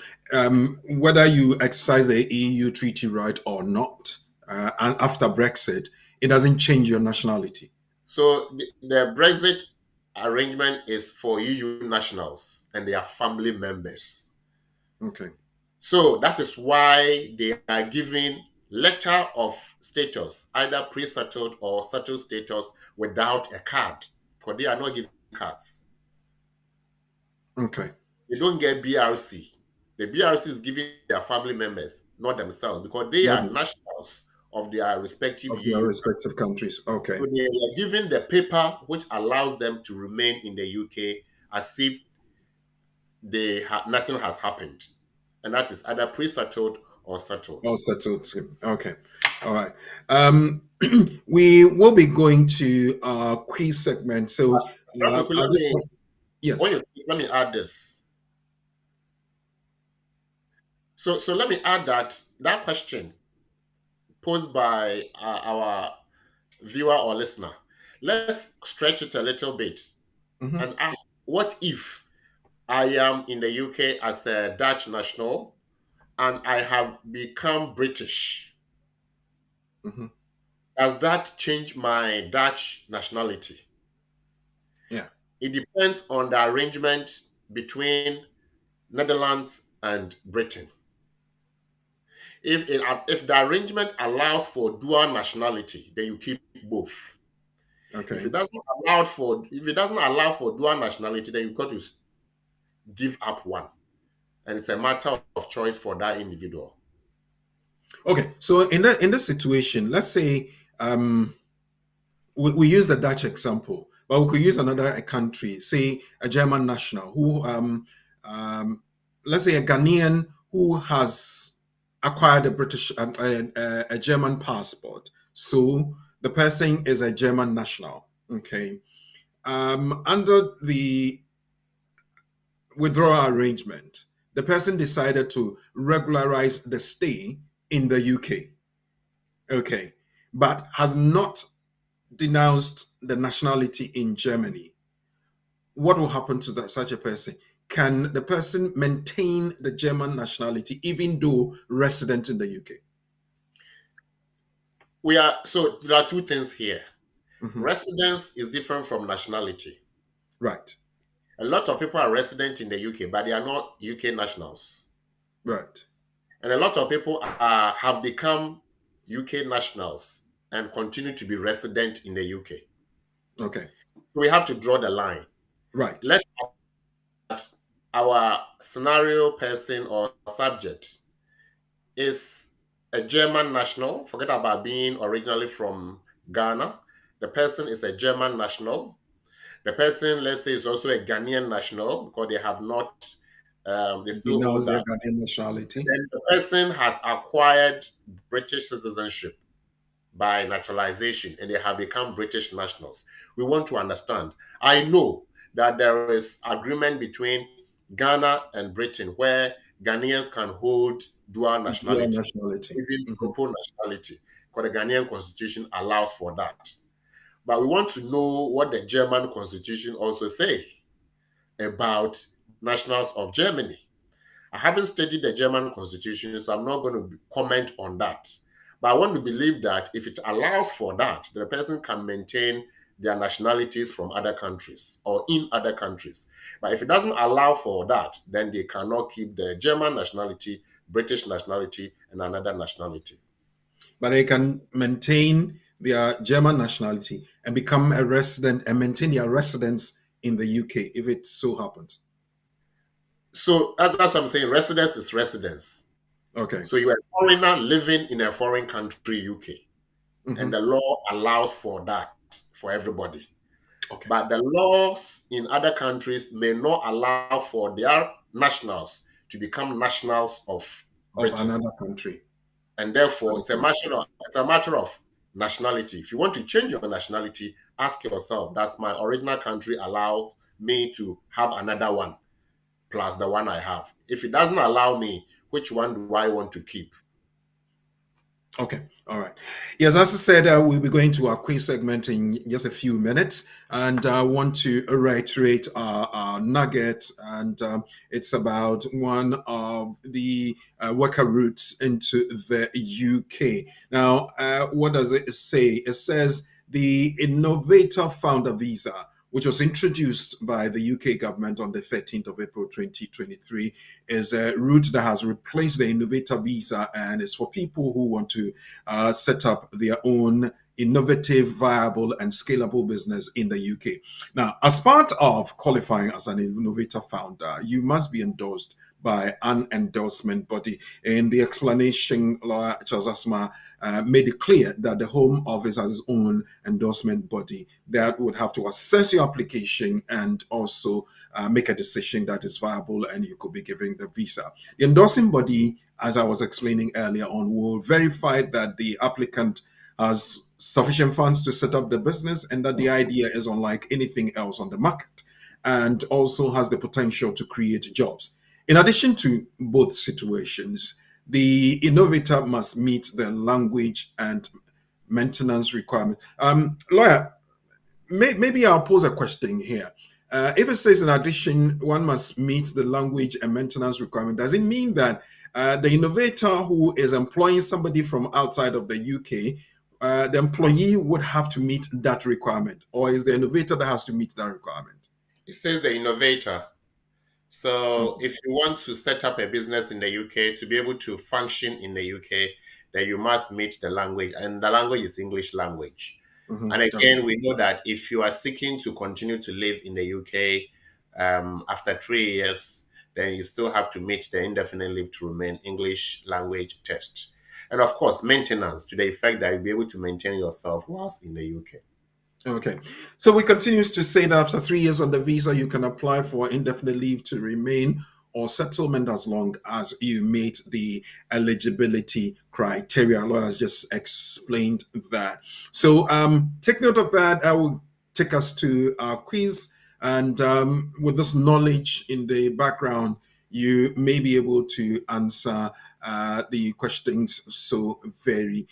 whether you exercise the EU treaty right or not, and after Brexit, it doesn't change your nationality. So the Brexit arrangement is for EU nationals and their family members. Okay. So that is why they are given letter of status, either pre-settled or settled status without a card, because they are not given cards. Okay. They don't get BRC. The BRC is given their family members, not themselves, because they Not are nationals of their respective of their EU. respective countries. Okay. So they are given the paper which allows them to remain in the UK as if nothing has happened. And that is either pre-settled or settled. All settled. Okay. All right. We will be going to our quiz segment. So Raphael, at this point, when yes. you speak, let me add this. So let me add that question posed by our viewer or listener. Let's stretch it a little bit Hmm. and ask, what if I am in the UK as a Dutch national and I have become British? Hmm. Does that change my Dutch nationality? Yeah. It depends on the arrangement between Netherlands and Britain. If the arrangement allows for dual nationality, then you keep both. If Okay. it doesn't allow for dual nationality, then you've got to give up one, and it's a matter of choice for that individual. Okay. So in that situation, let's say we use the Dutch example, but we could use another country, say a German national who, let's say a Ghanaian who has acquired a British, a German passport. So the person is a German national. Okay. Under the withdrawal arrangement, the person decided to regularize the stay in the UK. Okay. But has not denounced the nationality in Germany. What will happen to such a person? Can the person maintain the German nationality even though resident in the UK? So there are two things here. Mhm. Residence is different from nationality. Right, A lot of people are resident in the UK, but they are not UK nationals. right. And a lot of people have become UK nationals and continue to be resident in the UK. Okay, We have to draw the line. right. Let's at our scenario person or subject is a German national. Forget about being originally from Ghana. The person is a German national. The person, let's say, is also a Ghanaian national because they have not, they still hold Denounce their that. Ghanaian nationality. Then the person has acquired British citizenship by naturalization and they have become British nationals. We want to understand. I know that there is agreement between Ghana and Britain where Ghanaians can hold dual Dual nationality, nationality. even Mhm. triple nationality, because the Ghanaian constitution allows for that. But we want to know what the German constitution also says about nationals of Germany. I haven't studied the German constitution, so I'm not going to comment on that. But I want to believe that if it allows for that, the person can maintain their nationalities from other countries or in other countries. But if it doesn't allow for that, then they cannot keep the German nationality, British nationality, and another nationality. But they can maintain their German nationality and become a resident and maintain their residence in the UK if it so happens. So that's what I'm saying. Residence is residence. Okay. So you are a foreigner living in a foreign country, UK, and Mhm. the law allows for that for everybody. Okay. But the laws in other countries may not allow for their nationals to become nationals of Of Britain. another country. And therefore, Understand. it's a matter of nationality. If you want to change your nationality, ask yourself, does my original country allow me to have another one plus the one I have? If it doesn't allow me, which one do I want to keep? Okay, all right. Yes, as I said, we'll be going to our quiz segment in just a few minutes, and I want to reiterate our nugget, and it's about one of the worker routes into the UK. Now, what does it say? It says the Innovator Founder Visa, which was introduced by the UK government on the 13th of April 2023, is a route that has replaced the Innovator Visa and is for people who want to set up their own innovative, viable, and scalable business in the UK. Now, as part of qualifying as an innovator founder, you must be endorsed by an endorsement body. In the explanation, lawyer Charles Asmah made it clear that the Home Office has its own endorsement body that would have to assess your application and also make a decision that is viable and you could be given the visa. The endorsing body, as I was explaining earlier on, will verify that the applicant has sufficient funds to set up the business and that the idea is unlike anything else on the market and also has the potential to create jobs. In addition to both situations, the innovator must meet the language and maintenance requirement. Lawyer, maybe I'll pose a question here. If it says in addition, one must meet the language and maintenance requirement, does it mean that the innovator who is employing somebody from outside of the UK, the employee would have to meet that requirement, or is the innovator that has to meet that requirement? It says the innovator. So Mhm. if you want to set up a business in the UK to be able to function in the UK, then you must meet the language, and the language is English language. And Mhm. Okay. again, we know that if you are seeking to continue to live in the UK after 3 years, then you still have to meet the indefinite leave to remain English language test. And of course, maintenance to the effect that you'll be able to maintain yourself whilst in the UK. Okay. So we continues to say that after 3 years on the visa, you can apply for indefinite leave to remain or settlement as long as you meet the eligibility criteria. Lawyers just explained that. So take note of that. I will take us to our quiz. And with this knowledge in the background, you may be able to answer the questions so very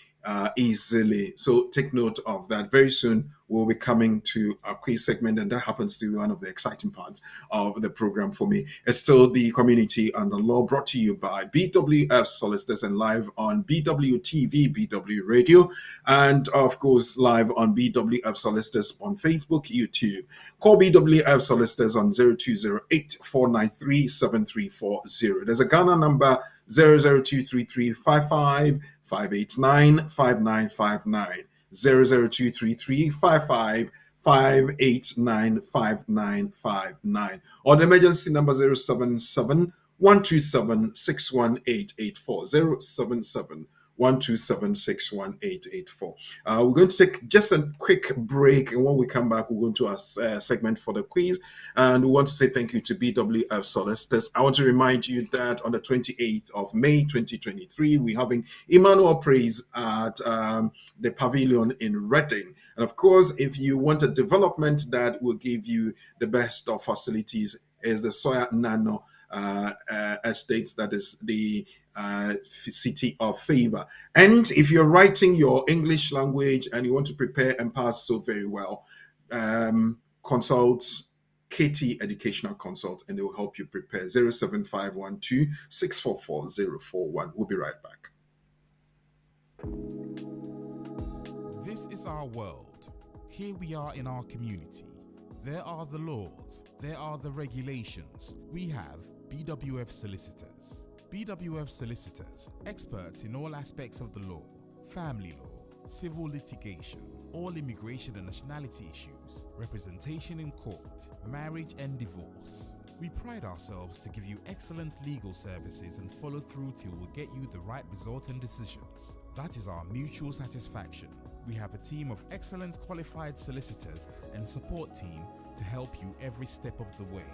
easily. So take note of that. Very soon we'll be coming to a quiz segment, and that happens to be one of the exciting parts of the program for me. It's still the community and the law, brought to you by BWF Solicitors and live on BWtv, BW Radio, and of course live on BWF Solicitors on Facebook, YouTube. Call BWF Solicitors on 0208 493 7340. There's a Ghana number 0023355 589 5959, 0023355 589 5959, or the emergency number 077 127 61884, 077 127 61884. We're going to take just a quick break, and when we come back, we're going to our segment for the quiz. And we want to say thank you to BWF Solicitors. I want to remind you that on the 28th of May 2023, we're having Emmanuel Praise at the Pavilion in Reading. And of course, if you want a development that will give you the best of facilities, is the Soya Nano estates, that is the city of favor. And if you're writing your English language and you want to prepare and pass so very well, consult KT Educational Consult, and they will help you prepare. 07512 644 041. We'll be right back. This is our world. Here we are in our community. There are the laws, there are the regulations. We have BWF Solicitors. BWF Solicitors, experts in all aspects of the law, family law, civil litigation, all immigration and nationality issues, representation in court, marriage and divorce. We pride ourselves to give you excellent legal services and follow through till we get you the right result and decisions. That is our mutual satisfaction. We have a team of excellent qualified solicitors and support team to help you every step of the way.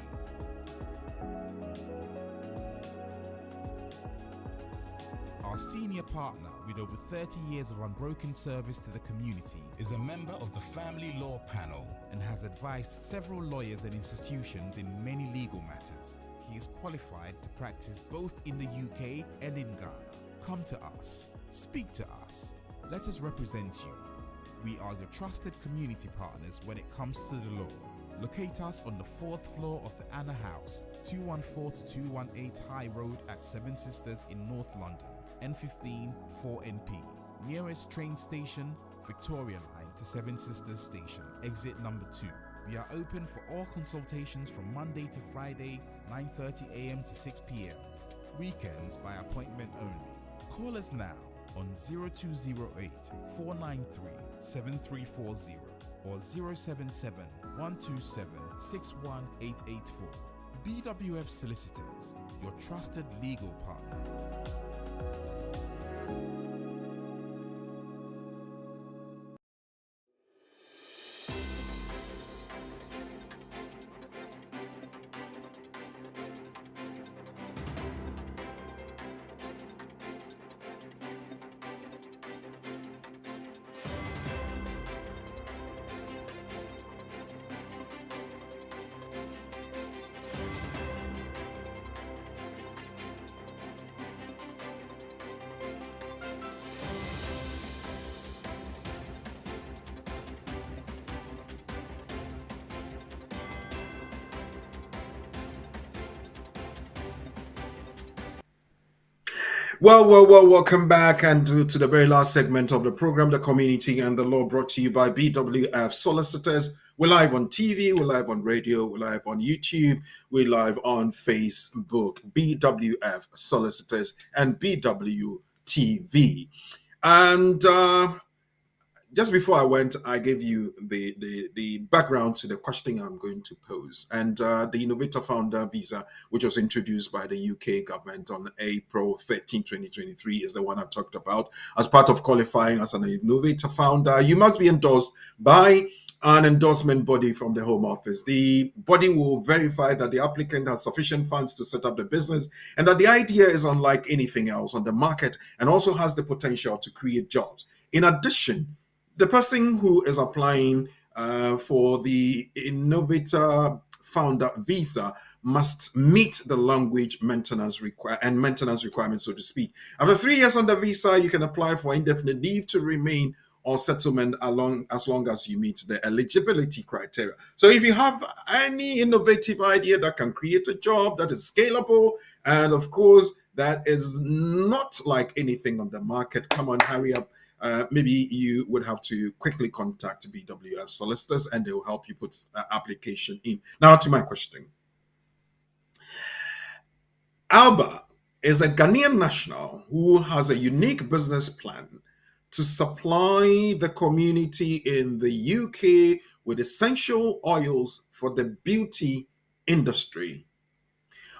Our senior partner, with over 30 years of unbroken service to the community, is a member of the Family Law Panel and has advised several lawyers and institutions in many legal matters. He is qualified to practice both in the UK and in Ghana. Come to us. Speak to us. Let us represent you. We are your trusted community partners when it comes to the law. Locate us on the 4th floor of the Anna House, 214 to 218 High Road at Seven Sisters in North London, N15 4NP. Nearest train station, Victoria Line to Seven Sisters Station, exit number 2. We are open for all consultations from Monday to Friday, 9:30 a.m. to 6 p.m. Weekends by appointment only. Call us now on 0208 493 7340 or 077 127 61884. BWF Solicitors, your trusted legal partner. Well, welcome back and to the very last segment of the program, The Community and the Law, brought to you by BWF Solicitors. We're live on TV, we're live on radio, we're live on YouTube, we're live on Facebook, BWF Solicitors and BWtv. And just before I went, I gave you the background to the question I'm going to pose. And the Innovator Founder Visa, which was introduced by the UK government on April 13, 2023, is the one I talked about. As part of qualifying as an Innovator Founder, you must be endorsed by an endorsement body from the Home Office. The body will verify that the applicant has sufficient funds to set up the business and that the idea is unlike anything else on the market and also has the potential to create jobs. In addition, the person who is applying for the Innovator Founder Visa must meet the language maintenance requirements, so to speak. After 3 years on the visa, you can apply for indefinite leave to remain or settlement as long as you meet the eligibility criteria. So if you have any innovative idea that can create a job that is scalable, and of course, that is not like anything on the market, come on, hurry up. Maybe you would have to quickly contact BWF Solicitors and they will help you put application in. Now to my question. Alba is a Ghanaian national who has a unique business plan to supply the community in the UK with essential oils for the beauty industry.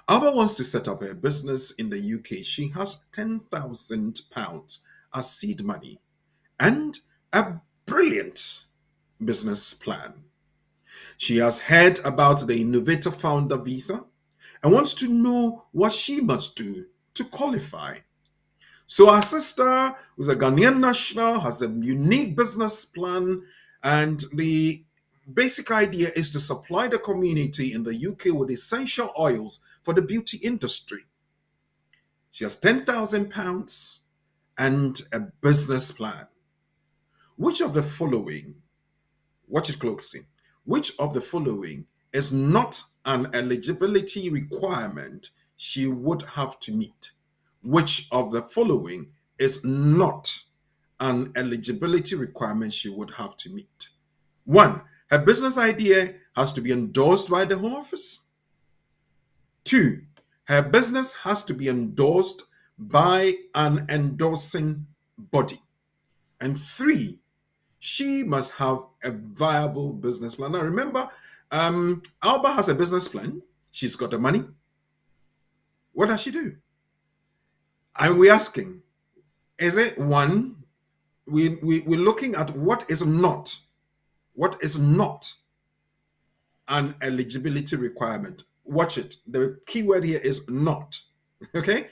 Alba wants to set up a business in the UK. She has £10,000 as seed money and a brilliant business plan. She has heard about the Innovator Founder Visa and wants to know what she must do to qualify. So our sister, who's a Ghanaian national, has a unique business plan, and the basic idea is to supply the community in the UK with essential oils for the beauty industry. She has £10,000 and a business plan. Which of the following, watch it closely, which of the following is not an eligibility requirement she would have to meet? Which of the following is not an eligibility requirement she would have to meet? 1, her business idea has to be endorsed by the Home Office. 2, her business has to be endorsed by an endorsing body. And 3, she must have a viable business plan. Now remember, Alba has a business plan. She's got the money. What does she do? And we're asking, is it 1, we're looking at what is not an eligibility requirement. Watch it. The key word here is not. Okay.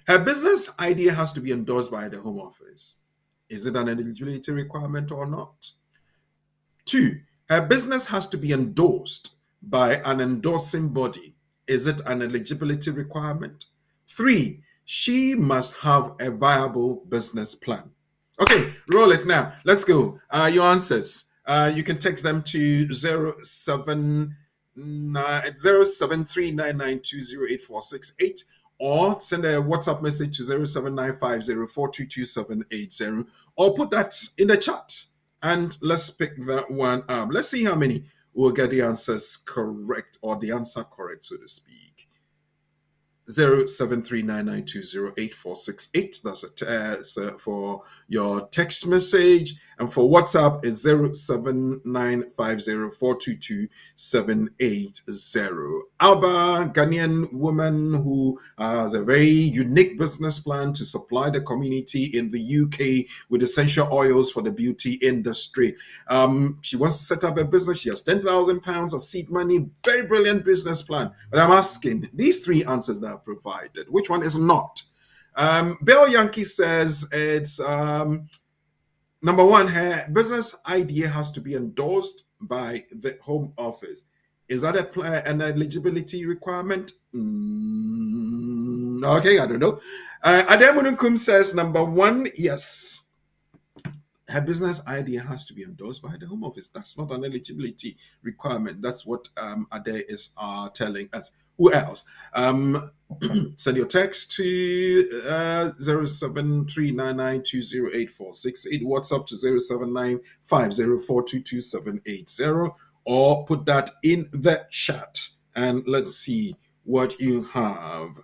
Her business idea has to be endorsed by the Home Office. Is it an eligibility requirement or not? 2, her business has to be endorsed by an endorsing body. Is it an eligibility requirement? 3, she must have a viable business plan. Okay, roll it now. Let's go. Your answers. You can text them to 0739920848 or send a WhatsApp message to 0795042270 or put that in the chat and let's pick that one up. Let's see how many will get the answers correct or the answer correct, so to speak. 0739920848. That's for your text message, and for WhatsApp is 0795042270. Alba, Ghanaian woman who has a very unique business plan to supply the community in the UK with essential oils for the beauty industry. She wants to set up a business. She has £10,000 as seed money. Very brilliant business plan. But I'm asking these 3 answers that are provided, which one is not? Bill Yankee says it's number 1, her business idea has to be endorsed by the Home Office. Is that an eligibility requirement? Okay, I don't know. Ademununkum says number 1, yes. Her business idea has to be endorsed by the Home Office. That's not an eligibility requirement. That's what Ade is telling us. Who else? Send your text to 0739920846. WhatsApp to 0795042270 or put that in the chat. And let's see what you have.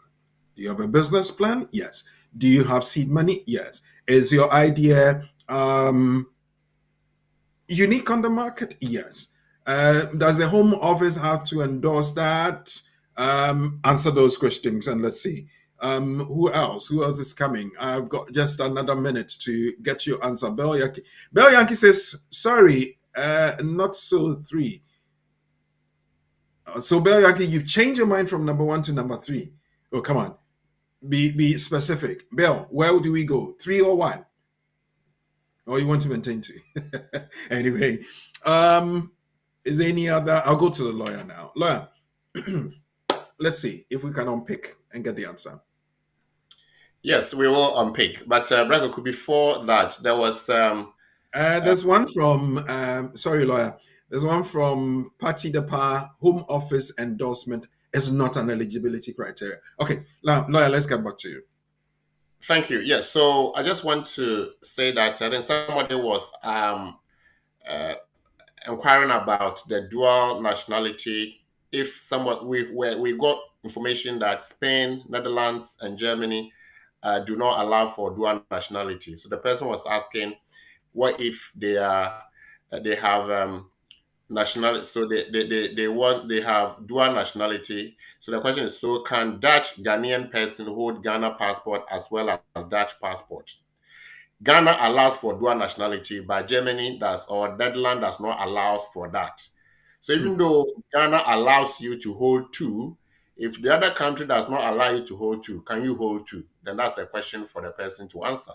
Do you have a business plan? Yes. Do you have seed money? Yes. Is your idea unique on the market? Yes. Does the Home Office have to endorse that? Answer those questions and let's see. Who else is coming? I've got just another minute to get your answer. Bell Yankee says, sorry, not so 3. So, Bell Yankee, you've changed your mind from number 1 to number 3. Oh, come on. Be specific. Bell, where do we go? 3 or 1? Or you want to maintain 2? Anyway, is there any other? I'll go to the lawyer now. Lawyer, let's see if we can unpick and get the answer. Yes, we will unpick. But Brago, before that, there was there's one from sorry, lawyer. There's one from Party Dapa. Home Office endorsement is not an eligibility criteria. Okay, lawyer, let's get back to you. Thank you. Yes, so I just want to say that I think somebody was inquiring about the dual nationality. If someone we got information that Spain, Netherlands, and Germany do not allow for dual nationality. So the person was asking, what if they have nationality? So they have dual nationality. So the question is, so can Dutch Ghanaian person hold Ghana passport as well as Dutch passport? Ghana allows for dual nationality, but Germany or Netherlands does not allow for that. So even though Ghana allows you to hold 2, if the other country does not allow you to hold 2, can you hold 2? Then that's a question for the person to answer.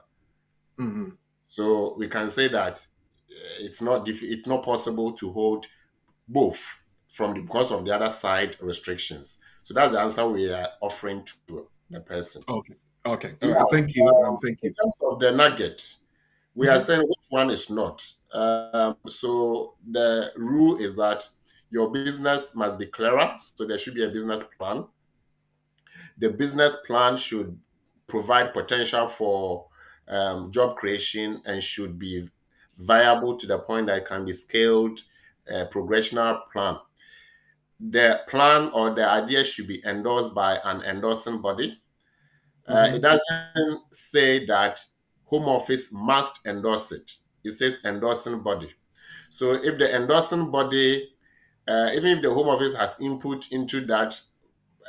Mm-hmm. So we can say that it's not possible to hold both because of the other side restrictions. So that's the answer we are offering to the person. Okay. Okay. Now, Thank you. Thank you. In terms of the nugget, we are saying which one is not. So the rule is that your business must be clearer. So there should be a business plan. The business plan should provide potential for job creation and should be viable to the point that it can be scaled, progressional plan. The plan or the idea should be endorsed by an endorsing body. It doesn't say that Home Office must endorse it. It says endorsing body. So if the endorsing body, even if the Home Office has input into that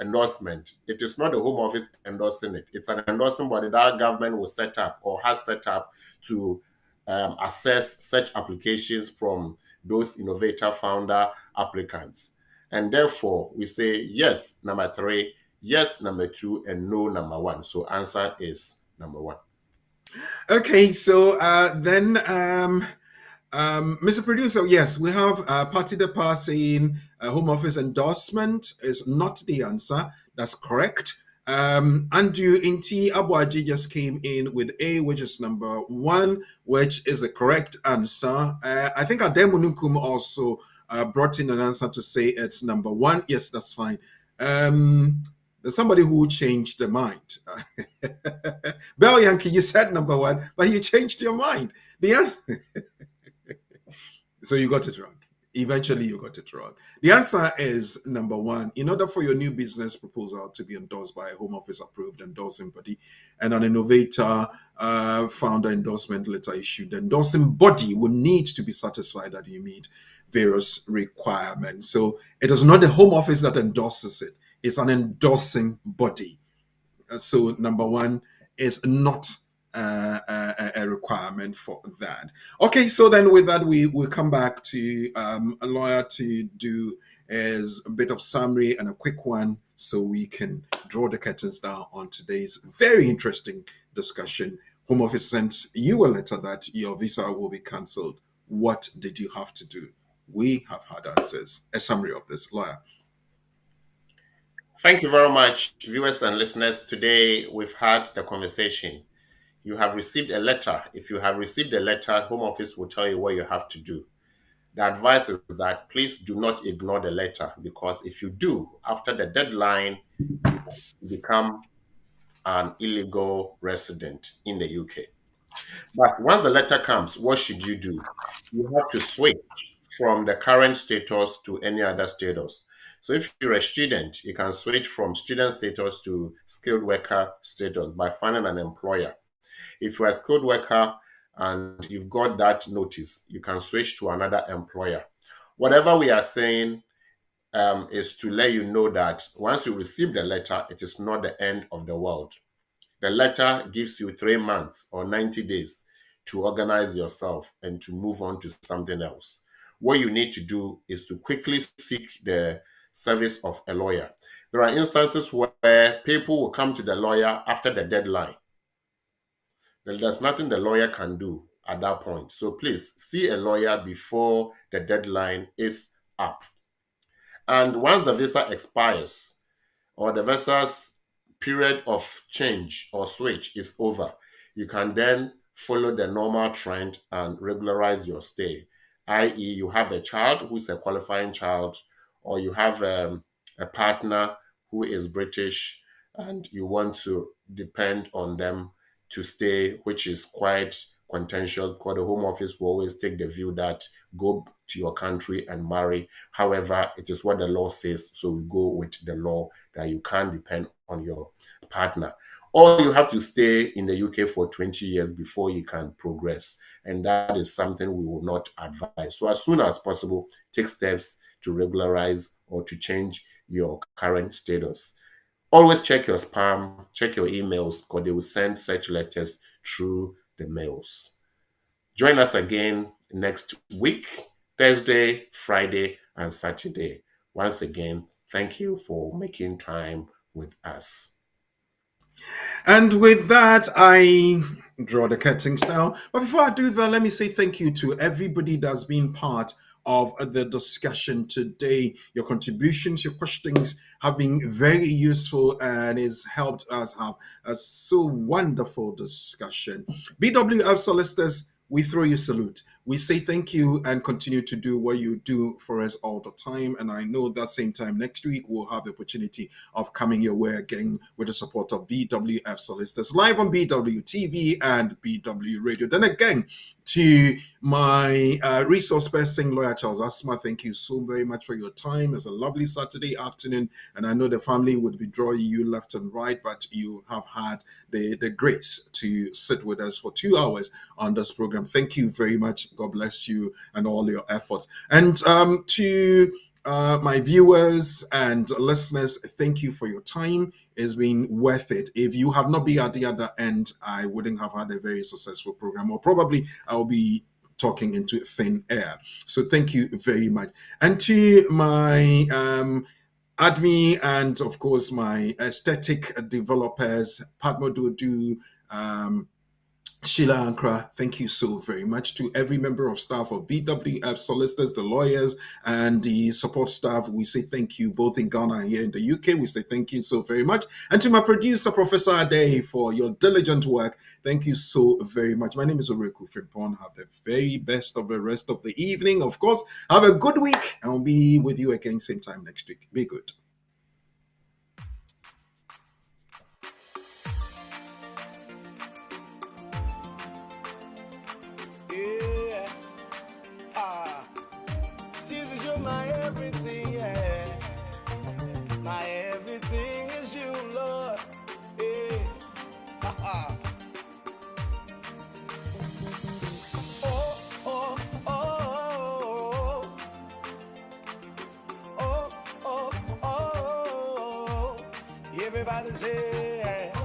endorsement, it is not the Home Office endorsing it. It's an endorsing body that government will set up or has set up to assess such applications from those innovator founder applicants. And therefore, we say yes, number 3, yes, number 2, and no, number 1. So answer is number 1. Okay, so then, Mr. Producer, yes, we have Party Dapa saying Home Office endorsement is not the answer. That's correct. Andrew Inti Abuaji just came in with A, which is number 1, which is the correct answer. I think Ademunukum also brought in an answer to say it's number 1. Yes, that's fine. There's somebody who changed their mind. Bell Yankee, you said number 1, but you changed your mind. The answer. So you got it wrong. Eventually, you got it wrong. The answer is number 1. In order for your new business proposal to be endorsed by a Home Office approved endorsing body and an innovator founder endorsement letter issued, the endorsing body will need to be satisfied that you meet various requirements. So it is not the Home Office that endorses it. It's an endorsing body. So number 1 is not a requirement for that. Okay, so then with that, we will come back to a lawyer to do is a bit of summary and a quick one so we can draw the curtains down on today's very interesting discussion. Home Office sent you a letter that your visa will be cancelled. What did you have to do? We have had answers. A summary of this, lawyer. Thank you very much, viewers and listeners. Today, we've had the conversation. You have received a letter. If you have received a letter, Home Office will tell you what you have to do. The advice is that please do not ignore the letter, because if you do, after the deadline, you become an illegal resident in the UK. But once the letter comes, what should you do? You have to switch from the current status to any other status. So if you're a student, you can switch from student status to skilled worker status by finding an employer. If you're a skilled worker and you've got that notice, you can switch to another employer. Whatever we are saying is to let you know that once you receive the letter, it is not the end of the world. The letter gives you 3 months or 90 days to organize yourself and to move on to something else. what you need to do is to quickly seek the service of a lawyer. There are instances where people will come to the lawyer after the deadline. There's nothing the lawyer can do at that point. So please see a lawyer before the deadline is up. And once the visa expires or the visa's period of change or switch is over, you can then follow the normal trend and regularize your stay, i.e. you have a child who is a qualifying child, or you have a partner who is British and you want to depend on them to stay, which is quite contentious because the Home Office will always take the view that go to your country and marry. However, it is what the law says, so we go with the law that you can't depend on your partner. Or you have to stay in the UK for 20 years before you can progress. And that is something we will not advise. So as soon as possible, take steps to regularize or to change your current status. Always check your spam, check your emails, because they will send such letters through the mails. Join us again next week, Thursday, Friday, and Saturday. Once again, thank you for making time with us. And with that, I draw the curtains down. But before I do that, let me say thank you to everybody that's been part of the discussion today. Your contributions, your questions have been very useful and has helped us have a so wonderful discussion. BWF Solicitors, we throw you salute. We say thank you and continue to do what you do for us all the time. And I know that same time next week, we'll have the opportunity of coming your way again with the support of BWF Solicitors live on BWtv and BW Radio. Then again, to my resource person, Lawyer Charles Asmah, thank you so very much for your time. It's a lovely Saturday afternoon, and I know the family would be drawing you left and right, but you have had the grace to sit with us for 2 hours on this program. Thank you very much. God bless you and all your efforts. And to my viewers and listeners, thank you for your time. It's been worth it. If you have not been at the other end, I wouldn't have had a very successful program, or probably I'll be talking into thin air. So thank you very much. And to my admin and of course my aesthetic developers, Padma Dodu, Sheila Ankra, thank you so very much. To every member of staff of BWF Solicitors, the lawyers, and the support staff, we say thank you both in Ghana and here in the UK. We say thank you so very much. And to my producer, Professor Ade, for your diligent work, thank you so very much. My name is Kwaku Owusu Frimpong. Have the very best of the rest of the evening. Of course, have a good week, and I'll be with you again same time next week. Be good. Jesus, you're my everything, yeah. My everything is you, Lord. Yeah. Oh, oh, oh, oh, oh, oh, oh. Everybody say, yeah.